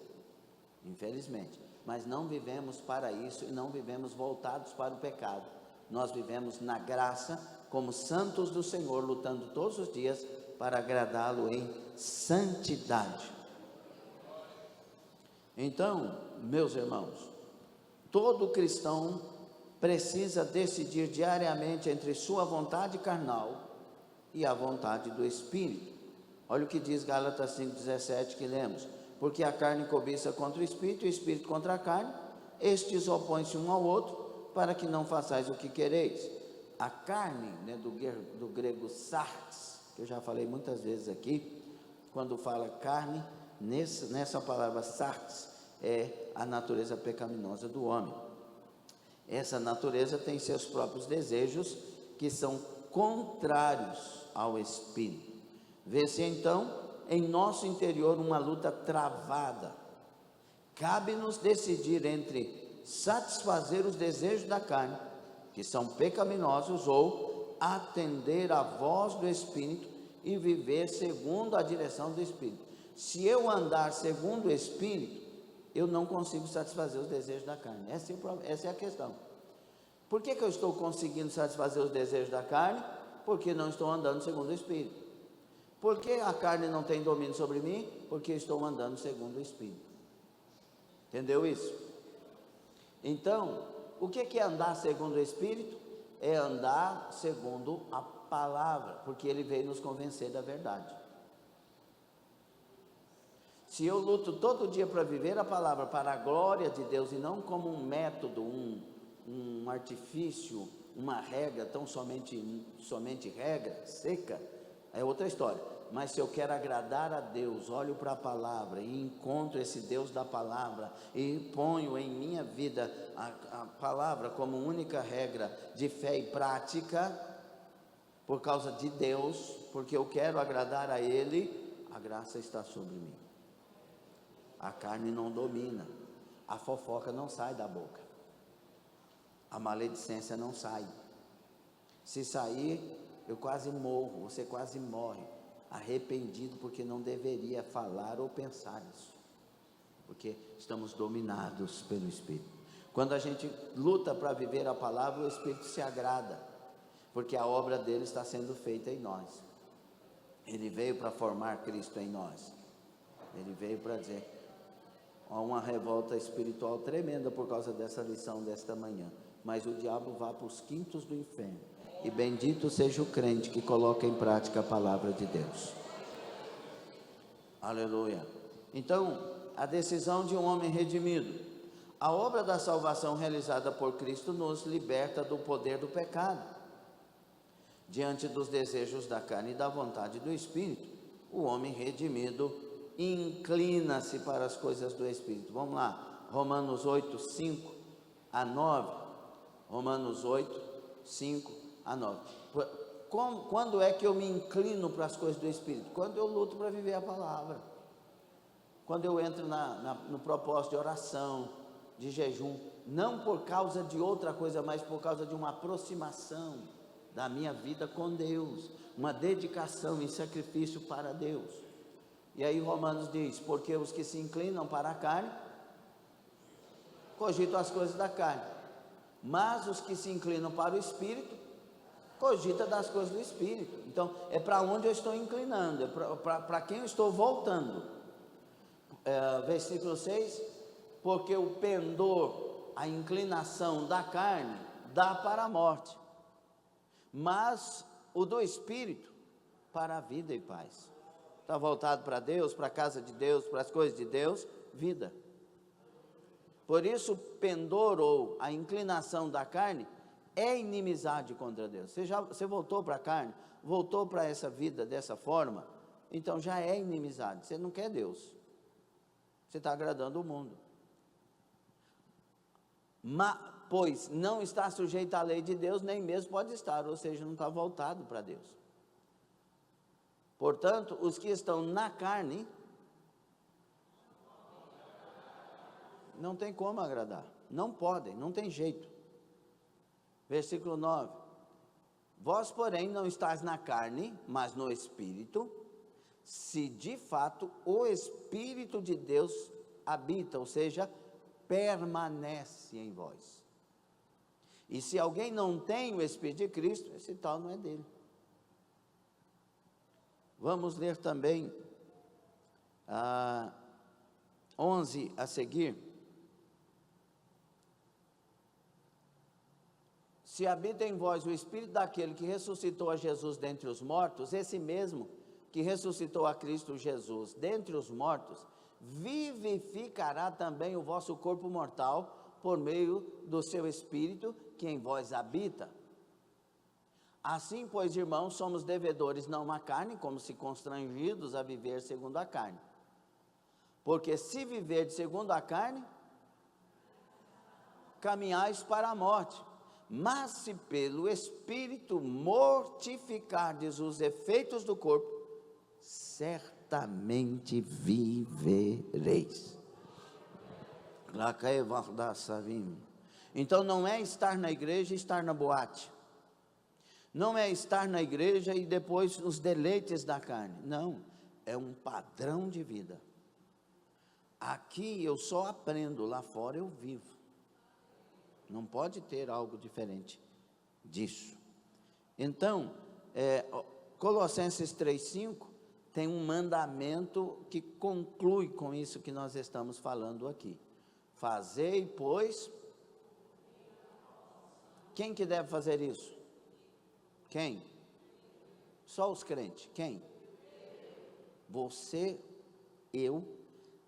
infelizmente, mas não vivemos para isso e não vivemos voltados para o pecado. Nós vivemos na graça, como santos do Senhor, lutando todos os dias para agradá-lo em santidade. Então, meus irmãos, todo cristão precisa decidir diariamente entre sua vontade carnal e a vontade do Espírito. Olha o que diz Gálatas 5,17 que lemos: porque a carne cobiça contra o Espírito e o Espírito contra a carne, estes opõem-se um ao outro, para que não façais o que quereis. A carne, né, do grego sarx, que eu já falei muitas vezes aqui, quando fala carne, nessa palavra sarx, é a natureza pecaminosa do homem. Essa natureza tem seus próprios desejos, que são contrários ao Espírito. Vê-se então em nosso interior uma luta travada. Cabe-nos decidir entre satisfazer os desejos da carne, que são pecaminosos, ou atender à voz do Espírito e viver segundo a direção do Espírito. Se eu andar segundo o Espírito, eu não consigo satisfazer os desejos da carne. Essa é a questão. Por que eu estou conseguindo satisfazer os desejos da carne? Porque não estou andando segundo o Espírito. Por que a carne não tem domínio sobre mim? Porque estou andando segundo o Espírito. Entendeu isso? Então, o que é andar segundo o Espírito? É andar segundo a palavra, porque ele veio nos convencer da verdade. Se eu luto todo dia para viver a palavra para a glória de Deus, e não como um método, um artifício, uma regra, tão somente regra seca, é outra história. Mas se eu quero agradar a Deus, olho para a palavra e encontro esse Deus da palavra e ponho em minha vida a palavra como única regra de fé e prática, por causa de Deus, porque eu quero agradar a Ele, a graça está sobre mim. A carne não domina, a fofoca não sai da boca, a maledicência não sai. Se sair, eu quase morro, você quase morre, arrependido, porque não deveria falar ou pensar isso, porque estamos dominados pelo Espírito. Quando a gente luta para viver a palavra, o Espírito se agrada, porque a obra dele está sendo feita em nós. Ele veio para formar Cristo em nós. Ele veio para dizer, há uma revolta espiritual tremenda por causa dessa lição desta manhã, mas o diabo vá para os quintos do inferno, e bendito seja o crente que coloca em prática a palavra de Deus. Aleluia. Então, a decisão de um homem redimido. A obra da salvação realizada por Cristo nos liberta do poder do pecado. Diante dos desejos da carne e da vontade do Espírito, o homem redimido inclina-se para as coisas do Espírito. Vamos lá, Romanos 8, 5 a 9. Romanos 8, 5 a 9. Quando é que eu me inclino para as coisas do Espírito? Quando eu luto para viver a palavra. Quando eu entro no propósito de oração, de jejum, não por causa de outra coisa, mas por causa de uma aproximação da minha vida com Deus, uma dedicação e sacrifício para Deus. E aí Romanos diz, porque os que se inclinam para a carne, cogitam as coisas da carne, mas os que se inclinam para o Espírito, cogita das coisas do Espírito. Então, é para onde eu estou inclinando, é para quem eu estou voltando. Versículo 6, porque o pendor, a inclinação da carne, dá para a morte, mas o do Espírito, para a vida e paz. Está voltado para Deus, para a casa de Deus, para as coisas de Deus, vida. Por isso, o pendor ou a inclinação da carne é inimizade contra Deus. Você voltou para a carne, voltou para essa vida dessa forma, então já é inimizade. Você não quer Deus, você está agradando o mundo. Pois não está sujeito à lei de Deus, nem mesmo pode estar, ou seja, não está voltado para Deus. Portanto, os que estão na carne, não tem como agradar, não podem, não tem jeito. Versículo 9, vós porém não estáis na carne, mas no Espírito, se de fato o Espírito de Deus habita, ou seja, permanece em vós. E se alguém não tem o Espírito de Cristo, esse tal não é dele. Vamos ler também 11 a seguir. Se habita em vós o Espírito daquele que ressuscitou a Jesus dentre os mortos, esse mesmo que ressuscitou a Cristo Jesus dentre os mortos, vivificará também o vosso corpo mortal por meio do seu Espírito que em vós habita. Assim, pois, irmãos, somos devedores não à carne, como se constrangidos a viver segundo a carne. Porque se viver segundo a carne, caminhais para a morte. Mas se pelo Espírito mortificardes os efeitos do corpo, certamente vivereis. Então não é estar na igreja e estar na boate. Não é estar na igreja e depois os deleites da carne. Não, é um padrão de vida. Aqui eu só aprendo, lá fora eu vivo. Não pode ter algo diferente disso. Então, Colossenses 3,5 tem um mandamento que conclui com isso que nós estamos falando aqui. Fazei, pois... Quem que deve fazer isso? Quem? Só os crentes. Quem? Você, eu,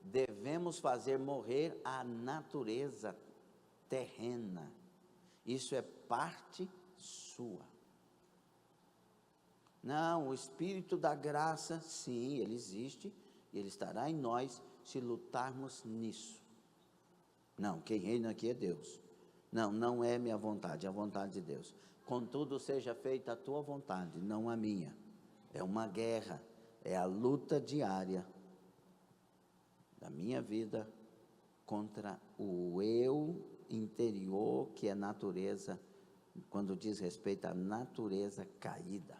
devemos fazer morrer a natureza terrena. Isso é parte sua. Não, o Espírito da graça, sim, ele existe, e ele estará em nós se lutarmos nisso. Não, quem reina aqui é Deus. Não, não é minha vontade, é a vontade de Deus. Contudo, seja feita a tua vontade, não a minha. É uma guerra, é a luta diária da minha vida contra o eu interior, que é natureza, quando diz respeito à natureza caída.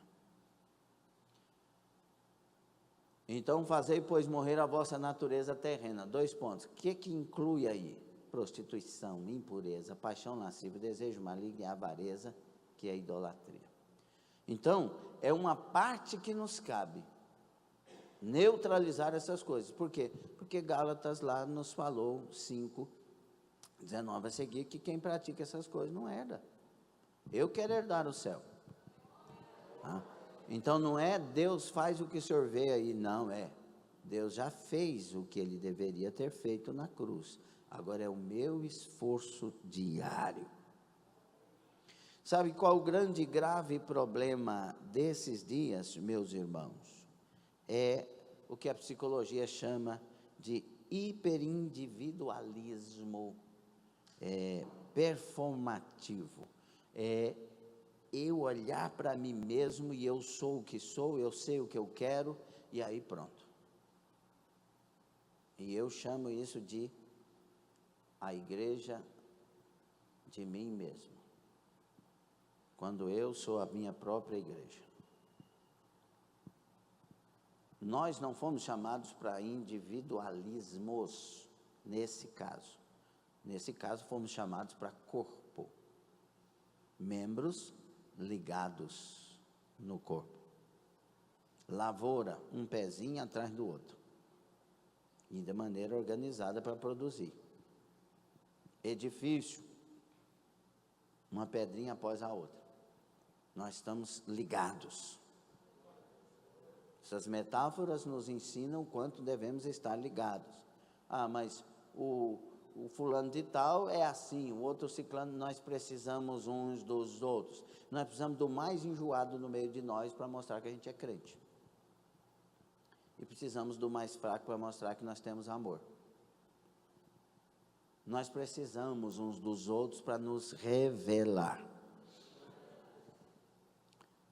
Então, fazei, pois, morrer a vossa natureza terrena. 2 pontos. O que inclui aí? Prostituição, impureza, paixão lasciva, desejo maligno e avareza, que é idolatria. Então, é uma parte que nos cabe neutralizar essas coisas. Por quê? Porque Gálatas lá nos falou 5:19 a seguir, que quem pratica essas coisas não herda. Eu quero herdar o céu. Então não é Deus faz o que o senhor vê aí, não, Deus já fez o que ele deveria ter feito na cruz. Agora é o meu esforço diário. Sabe qual o grande e grave problema desses dias, meus irmãos? É o que a psicologia chama de hiperindividualismo performativo. Eu olhar para mim mesmo e eu sou o que sou, eu sei o que eu quero, e aí pronto. E eu chamo isso de a igreja de mim mesmo. Quando eu sou a minha própria igreja. Nós não fomos chamados para individualismos nesse caso. Nesse caso fomos chamados para corpo. Membros ligados no corpo. Lavoura, um pezinho atrás do outro. E de maneira organizada para produzir. Edifício, uma pedrinha após a outra. Nós estamos ligados. Essas metáforas nos ensinam o quanto devemos estar ligados. Mas o fulano de tal é assim, o outro ciclano, nós precisamos uns dos outros. Nós precisamos do mais enjoado no meio de nós para mostrar que a gente é crente. E precisamos do mais fraco para mostrar que nós temos amor. Nós precisamos uns dos outros para nos revelar.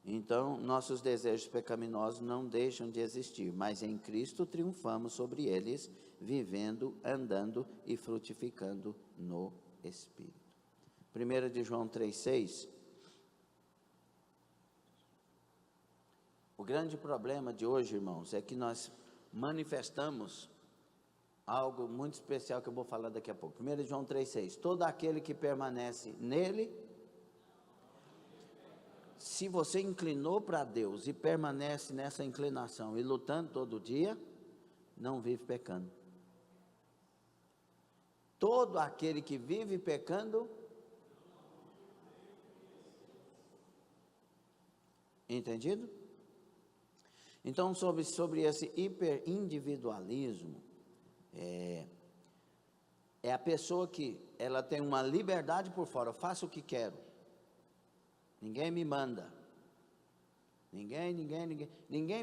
Então, nossos desejos pecaminosos não deixam de existir, mas em Cristo triunfamos sobre eles, vivendo, andando e frutificando no Espírito. 1 de João 3,6. O grande problema de hoje, irmãos, é que nós manifestamos algo muito especial que eu vou falar daqui a pouco. 1 de João 3,6. Todo aquele que permanece nele... Se você inclinou para Deus e permanece nessa inclinação e lutando todo dia, não vive pecando. Todo aquele que vive pecando, Entendido? Então, sobre esse hiperindividualismo, é a pessoa que ela tem uma liberdade por fora, eu faço o que quero, ninguém me manda, ninguém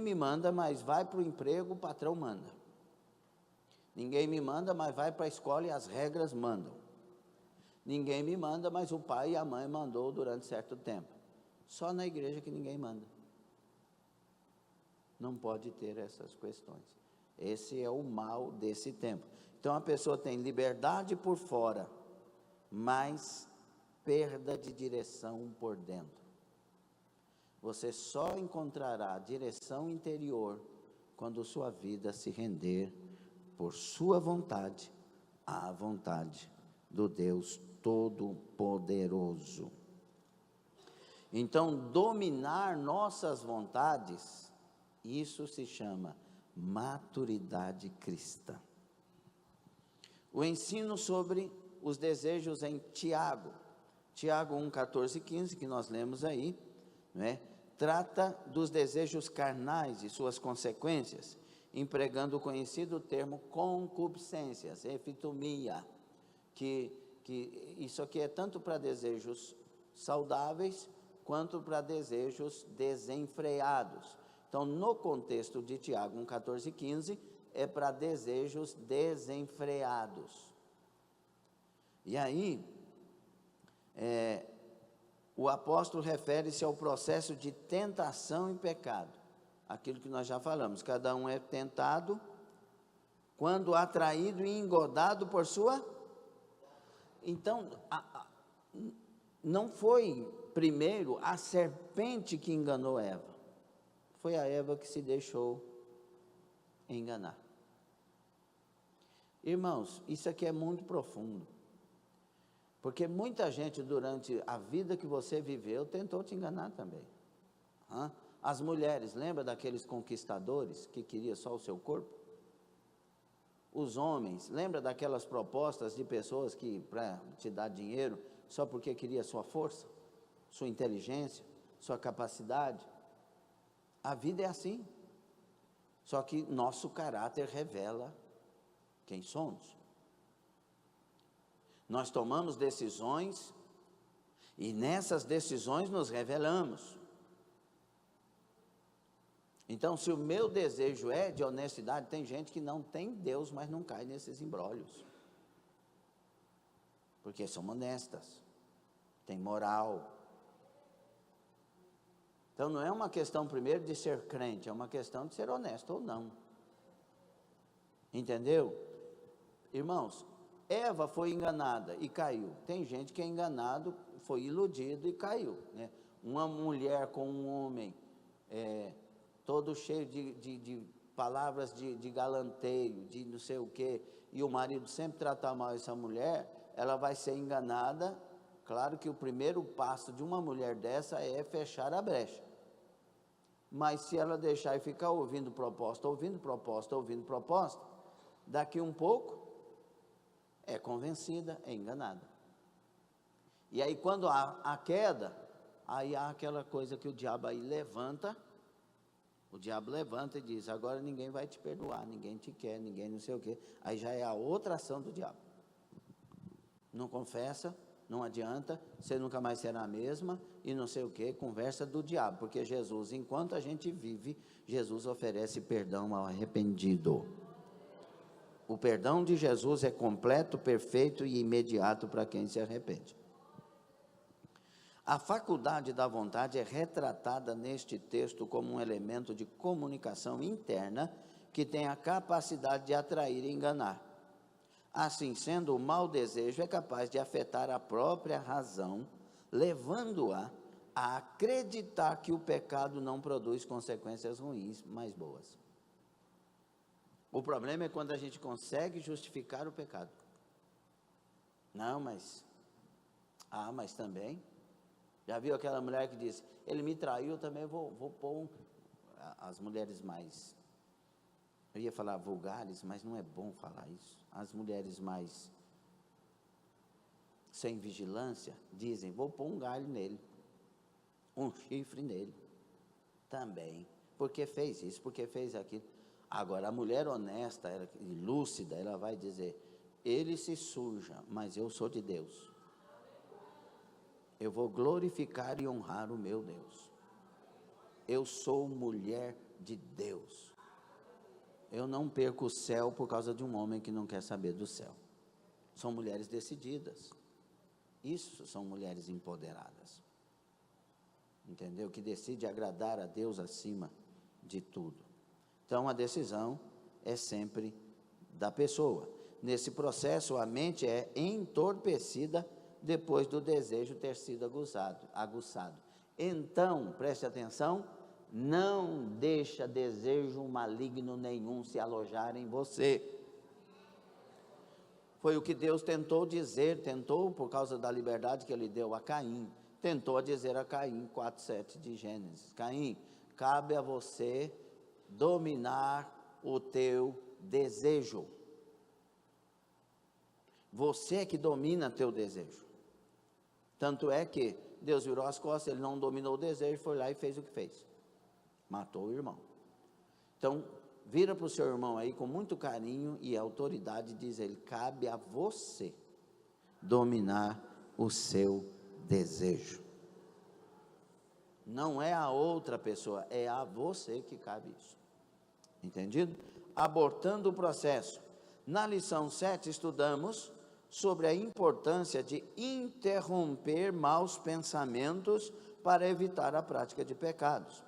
me manda, mas vai para o emprego, o patrão manda, ninguém me manda, mas vai para a escola e as regras mandam, ninguém me manda, mas o pai e a mãe mandou durante certo tempo, só na igreja que ninguém manda. Não pode ter essas questões. Esse é o mal desse tempo. Então a pessoa tem liberdade por fora, mas perda de direção por dentro. Você só encontrará direção interior quando sua vida se render por sua vontade à vontade do Deus Todo-Poderoso. Então, dominar nossas vontades, isso se chama maturidade cristã. O ensino sobre os desejos em Tiago 1, 14 e 15, que nós lemos aí, trata dos desejos carnais e suas consequências, empregando o conhecido termo concupiscências, efitomia, que isso aqui é tanto para desejos saudáveis, quanto para desejos desenfreados. Então, no contexto de Tiago 1, 14 e 15, é para desejos desenfreados. E aí, o apóstolo refere-se ao processo de tentação e pecado. Aquilo que nós já falamos, cada um é tentado quando atraído e engodado por sua... Então, não foi primeiro a serpente que enganou Eva. Foi a Eva que se deixou enganar. Irmãos, isso aqui é muito profundo. Porque muita gente durante a vida que você viveu tentou te enganar também. As mulheres, lembra daqueles conquistadores que queriam só o seu corpo? Os homens, lembra daquelas propostas de pessoas que para te dar dinheiro só porque queria sua força, sua inteligência, sua capacidade? A vida é assim, só que nosso caráter revela quem somos. Nós tomamos decisões e nessas decisões nos revelamos. Então, se o meu desejo é de honestidade, tem gente que não tem Deus, mas não cai nesses imbrólios, porque são honestas, tem moral. Então, não é uma questão primeiro de ser crente, é uma questão de ser honesto ou não. Entendeu? Irmãos, Eva foi enganada e caiu. Tem gente que é enganado, foi iludido e caiu, Uma mulher com um homem, todo cheio de palavras de galanteio, de não sei o quê, e o marido sempre tratar mal essa mulher, ela vai ser enganada. Claro que o primeiro passo de uma mulher dessa é fechar a brecha. Mas se ela deixar e ficar ouvindo proposta, daqui um pouco, é convencida, é enganada. E aí quando há a queda, aí há aquela coisa que o diabo aí levanta, e diz, agora ninguém vai te perdoar, ninguém te quer, ninguém não sei o quê. Aí já é a outra ação do diabo. Não confessa, não adianta, você nunca mais será a mesma, e não sei o que, conversa do diabo, porque Jesus, enquanto a gente vive, Jesus oferece perdão ao arrependido. O perdão de Jesus é completo, perfeito e imediato para quem se arrepende. A faculdade da vontade é retratada neste texto como um elemento de comunicação interna que tem a capacidade de atrair e enganar. Assim sendo, o mau desejo é capaz de afetar a própria razão, levando-a a acreditar que o pecado não produz consequências ruins, mas boas. O problema é quando a gente consegue justificar o pecado. Não, mas também. Já viu aquela mulher que disse, ele me traiu, eu também vou pôr as mulheres mais, eu ia falar vulgares, mas não é bom falar isso. As mulheres mais sem vigilância dizem, vou pôr um galho nele, um chifre nele. Também. Porque fez isso, porque fez aquilo. Agora, a mulher honesta e lúcida, ela vai dizer: ele se suja, mas eu sou de Deus. Eu vou glorificar e honrar o meu Deus. Eu sou mulher de Deus. Eu não perco o céu por causa de um homem que não quer saber do céu. São mulheres decididas. Isso são mulheres empoderadas. Entendeu? Que decide agradar a Deus acima de tudo. Então, a decisão é sempre da pessoa. Nesse processo, a mente é entorpecida depois do desejo ter sido aguçado. Então, preste atenção, não deixa desejo maligno nenhum se alojar em você. Foi o que Deus tentou por causa da liberdade que Ele deu a Caim, tentou dizer a Caim, 4:7 de Gênesis: Caim, cabe a você dominar o teu desejo. Você é que domina teu desejo. Tanto é que Deus virou as costas, Ele não dominou o desejo, foi lá e fez o que fez. Matou o irmão. Então, vira para o seu irmão aí com muito carinho e autoridade e diz ele: cabe a você dominar o seu desejo. Não é a outra pessoa, é a você que cabe isso. Entendido? Abortando o processo. Na lição 7 estudamos sobre a importância de interromper maus pensamentos para evitar a prática de pecados.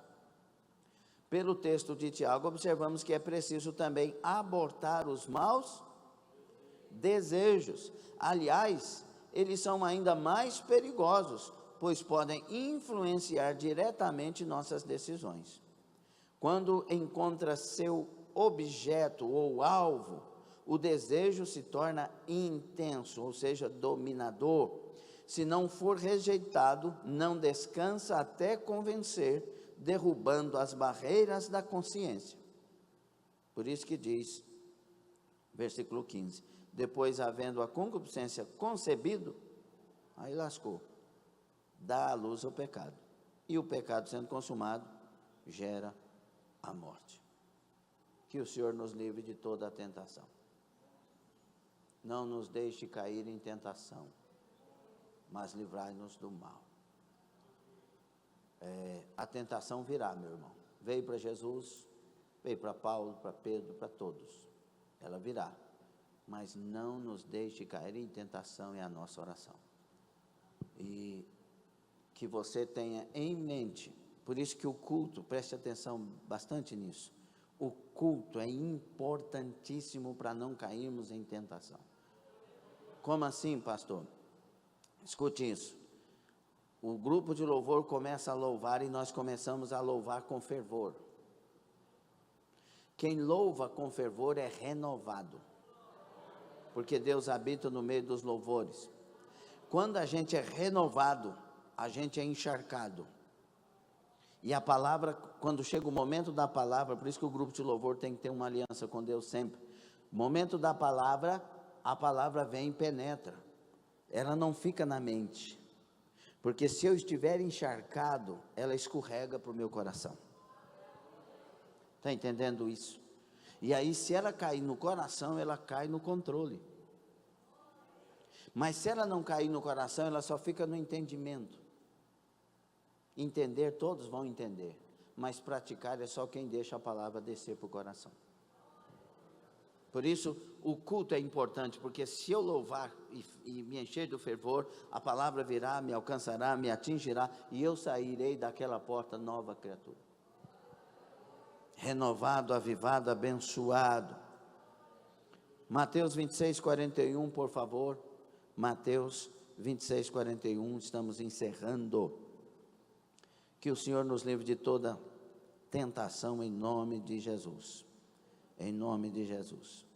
Pelo texto de Tiago, observamos que é preciso também abortar os maus desejos. Aliás, eles são ainda mais perigosos, pois podem influenciar diretamente nossas decisões. Quando encontra seu objeto ou alvo, o desejo se torna intenso, ou seja, dominador. Se não for rejeitado, não descansa até convencer, derrubando as barreiras da consciência. Por isso que diz, versículo 15: depois, havendo a concupiscência concebido, aí lascou, dá à luz o pecado. E o pecado, sendo consumado, gera a morte. Que o Senhor nos livre de toda a tentação. Não nos deixe cair em tentação, mas livrai-nos do mal. A tentação virá, meu irmão. Veio para Jesus, veio para Paulo, para Pedro, para todos. Ela virá. Mas não nos deixe cair em tentação, é a nossa oração. E que você tenha em mente, por isso que o culto, preste atenção bastante nisso. O culto é importantíssimo para não cairmos em tentação. Como assim, pastor? Escute isso. O grupo de louvor começa a louvar e nós começamos a louvar com fervor. Quem louva com fervor é renovado, porque Deus habita no meio dos louvores. Quando a gente é renovado, a gente é encharcado. E a palavra, quando chega o momento da palavra, por isso que o grupo de louvor tem que ter uma aliança com Deus sempre. Momento da palavra, a palavra vem e penetra. Ela não fica na mente. Porque se eu estiver encharcado, ela escorrega para o meu coração. Está entendendo isso? E aí, se ela cair no coração, ela cai no controle. Mas se ela não cair no coração, ela só fica no entendimento. Entender, todos vão entender. Mas praticar é só quem deixa a palavra descer para o coração. Por isso, o culto é importante, porque se eu louvar e me encher do fervor, a palavra virá, me alcançará, me atingirá, e eu sairei daquela porta nova criatura. Renovado, avivado, abençoado. Mateus 26:41, por favor. Mateus 26:41, estamos encerrando. Que o Senhor nos livre de toda tentação em nome de Jesus. Em nome de Jesus.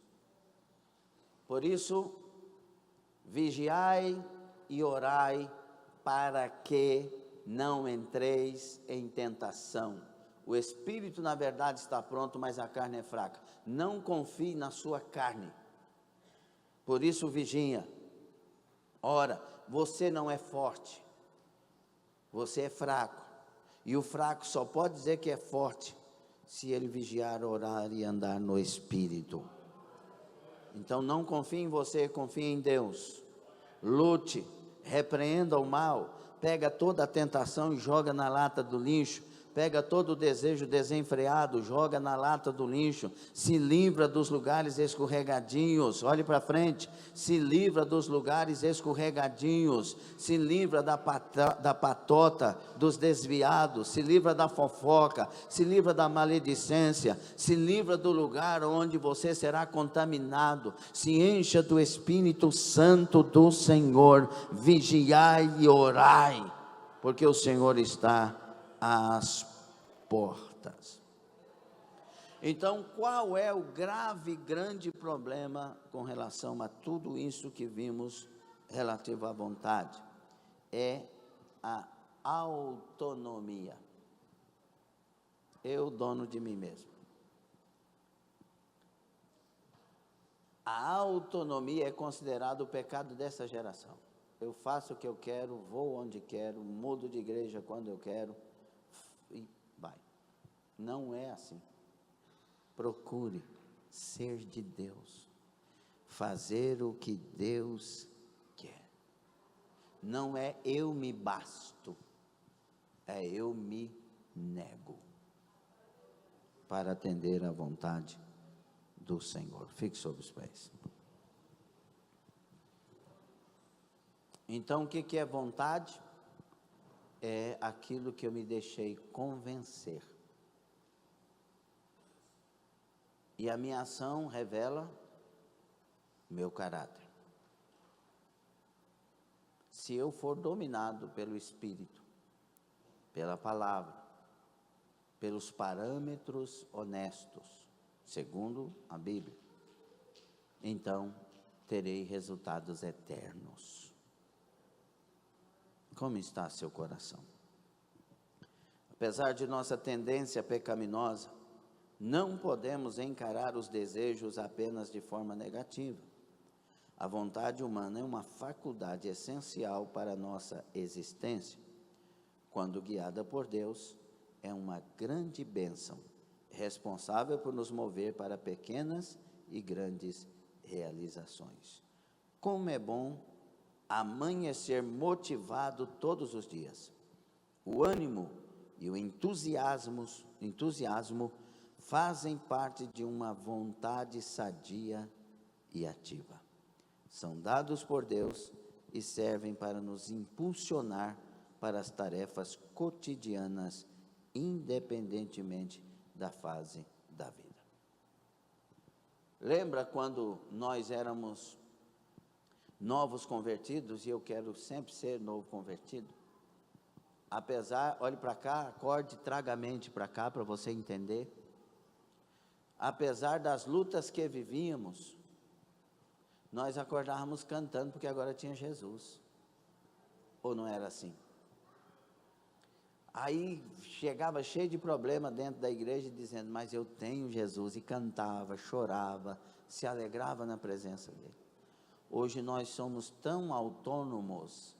Por isso, vigiai e orai para que não entreis em tentação. O espírito, na verdade, está pronto, mas a carne é fraca. Não confie na sua carne. Por isso, vigia. Ora, você não é forte. Você é fraco. E o fraco só pode dizer que é forte se ele vigiar, orar e andar no Espírito. Então não confie em você, confie em Deus. Lute, repreenda o mal, pega toda a tentação e joga na lata do lixo. Pega todo o desejo desenfreado, joga na lata do lixo. Se livra dos lugares escorregadios. Olhe para frente. Se livra dos lugares escorregadios. Se livra da patota, dos desviados. Se livra da fofoca. Se livra da maledicência. Se livra do lugar onde você será contaminado. Se encha do Espírito Santo do Senhor. Vigiai e orai, porque o Senhor está às portas. Então, qual é o grande problema com relação a tudo isso que vimos relativo à vontade? É a autonomia. Eu, dono de mim mesmo. A autonomia é considerado o pecado dessa geração. Eu faço o que eu quero, vou onde quero, mudo de igreja quando eu quero, e vai. Não é assim. Procure ser de Deus, fazer o que Deus quer. Não é eu me basto, é eu me nego para atender à vontade do Senhor. Fique sobre os pés. Então, o que é vontade? É aquilo que eu me deixei convencer. E a minha ação revela meu caráter. Se eu for dominado pelo Espírito, pela palavra, pelos parâmetros honestos, segundo a Bíblia, então terei resultados eternos. Como está seu coração? Apesar de nossa tendência pecaminosa, não podemos encarar os desejos apenas de forma negativa. A vontade humana é uma faculdade essencial para a nossa existência. Quando guiada por Deus, é uma grande bênção, responsável por nos mover para pequenas e grandes realizações. Como é bom amanhecer motivado todos os dias. O ânimo e o entusiasmo fazem parte de uma vontade sadia e ativa. São dados por Deus e servem para nos impulsionar para as tarefas cotidianas, independentemente da fase da vida. Lembra quando nós éramos novos convertidos, e eu quero sempre ser novo convertido? Apesar, olhe para cá, acorde, traga a mente para cá para você entender. Apesar das lutas que vivíamos, nós acordávamos cantando porque agora tinha Jesus. Ou não era assim? Aí chegava cheio de problema dentro da igreja dizendo, mas eu tenho Jesus, e cantava, chorava, se alegrava na presença dele. Hoje nós somos tão autônomos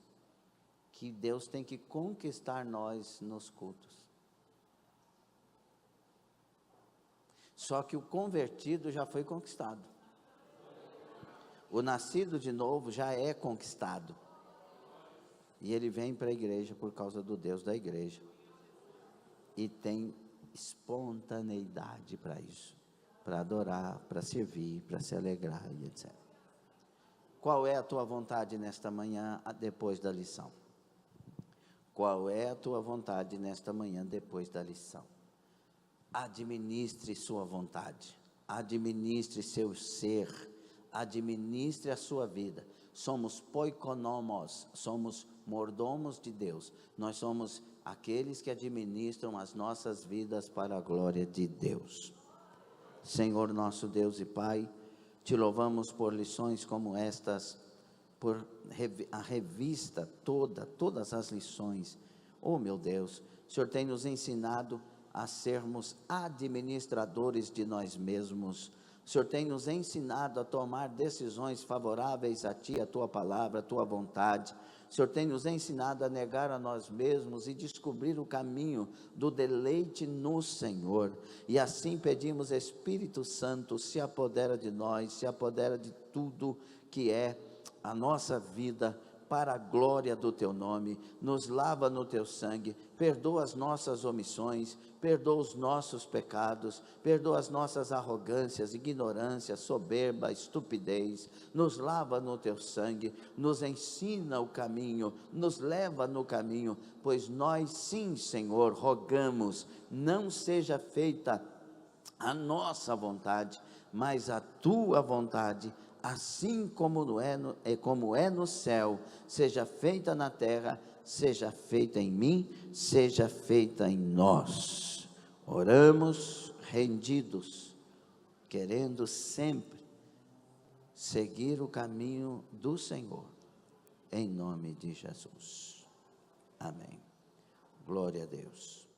que Deus tem que conquistar nós nos cultos. Só que o convertido já foi conquistado. O nascido de novo já é conquistado. E ele vem para a igreja por causa do Deus da igreja. E tem espontaneidade para isso. Para adorar, para servir, para se alegrar e etc. Qual é a tua vontade nesta manhã, depois da lição? Qual é a tua vontade nesta manhã, depois da lição? Administre sua vontade, administre seu ser, administre a sua vida. Somos poikonomos, somos mordomos de Deus. Nós somos aqueles que administram as nossas vidas para a glória de Deus. Senhor nosso Deus e Pai, te louvamos por lições como estas, por a revista todas as lições. Oh meu Deus, o Senhor tem nos ensinado a sermos administradores de nós mesmos, O Senhor tem nos ensinado a tomar decisões favoráveis a Ti, a Tua palavra, a Tua vontade. O Senhor tem nos ensinado a negar a nós mesmos e descobrir o caminho do deleite no Senhor. E assim pedimos, Espírito Santo, se apodera de nós, se apodera de tudo que é a nossa vida, para a glória do Teu nome. Nos lava no Teu sangue, perdoa as nossas omissões, perdoa os nossos pecados, perdoa as nossas arrogâncias, ignorância, soberba, estupidez. Nos lava no Teu sangue, nos ensina o caminho, nos leva no caminho, pois nós sim, Senhor, rogamos, não seja feita a nossa vontade, mas a Tua vontade, assim como é no céu, seja feita na terra, seja feita em mim, seja feita em nós. Oramos rendidos, querendo sempre seguir o caminho do Senhor, em nome de Jesus. Amém. Glória a Deus.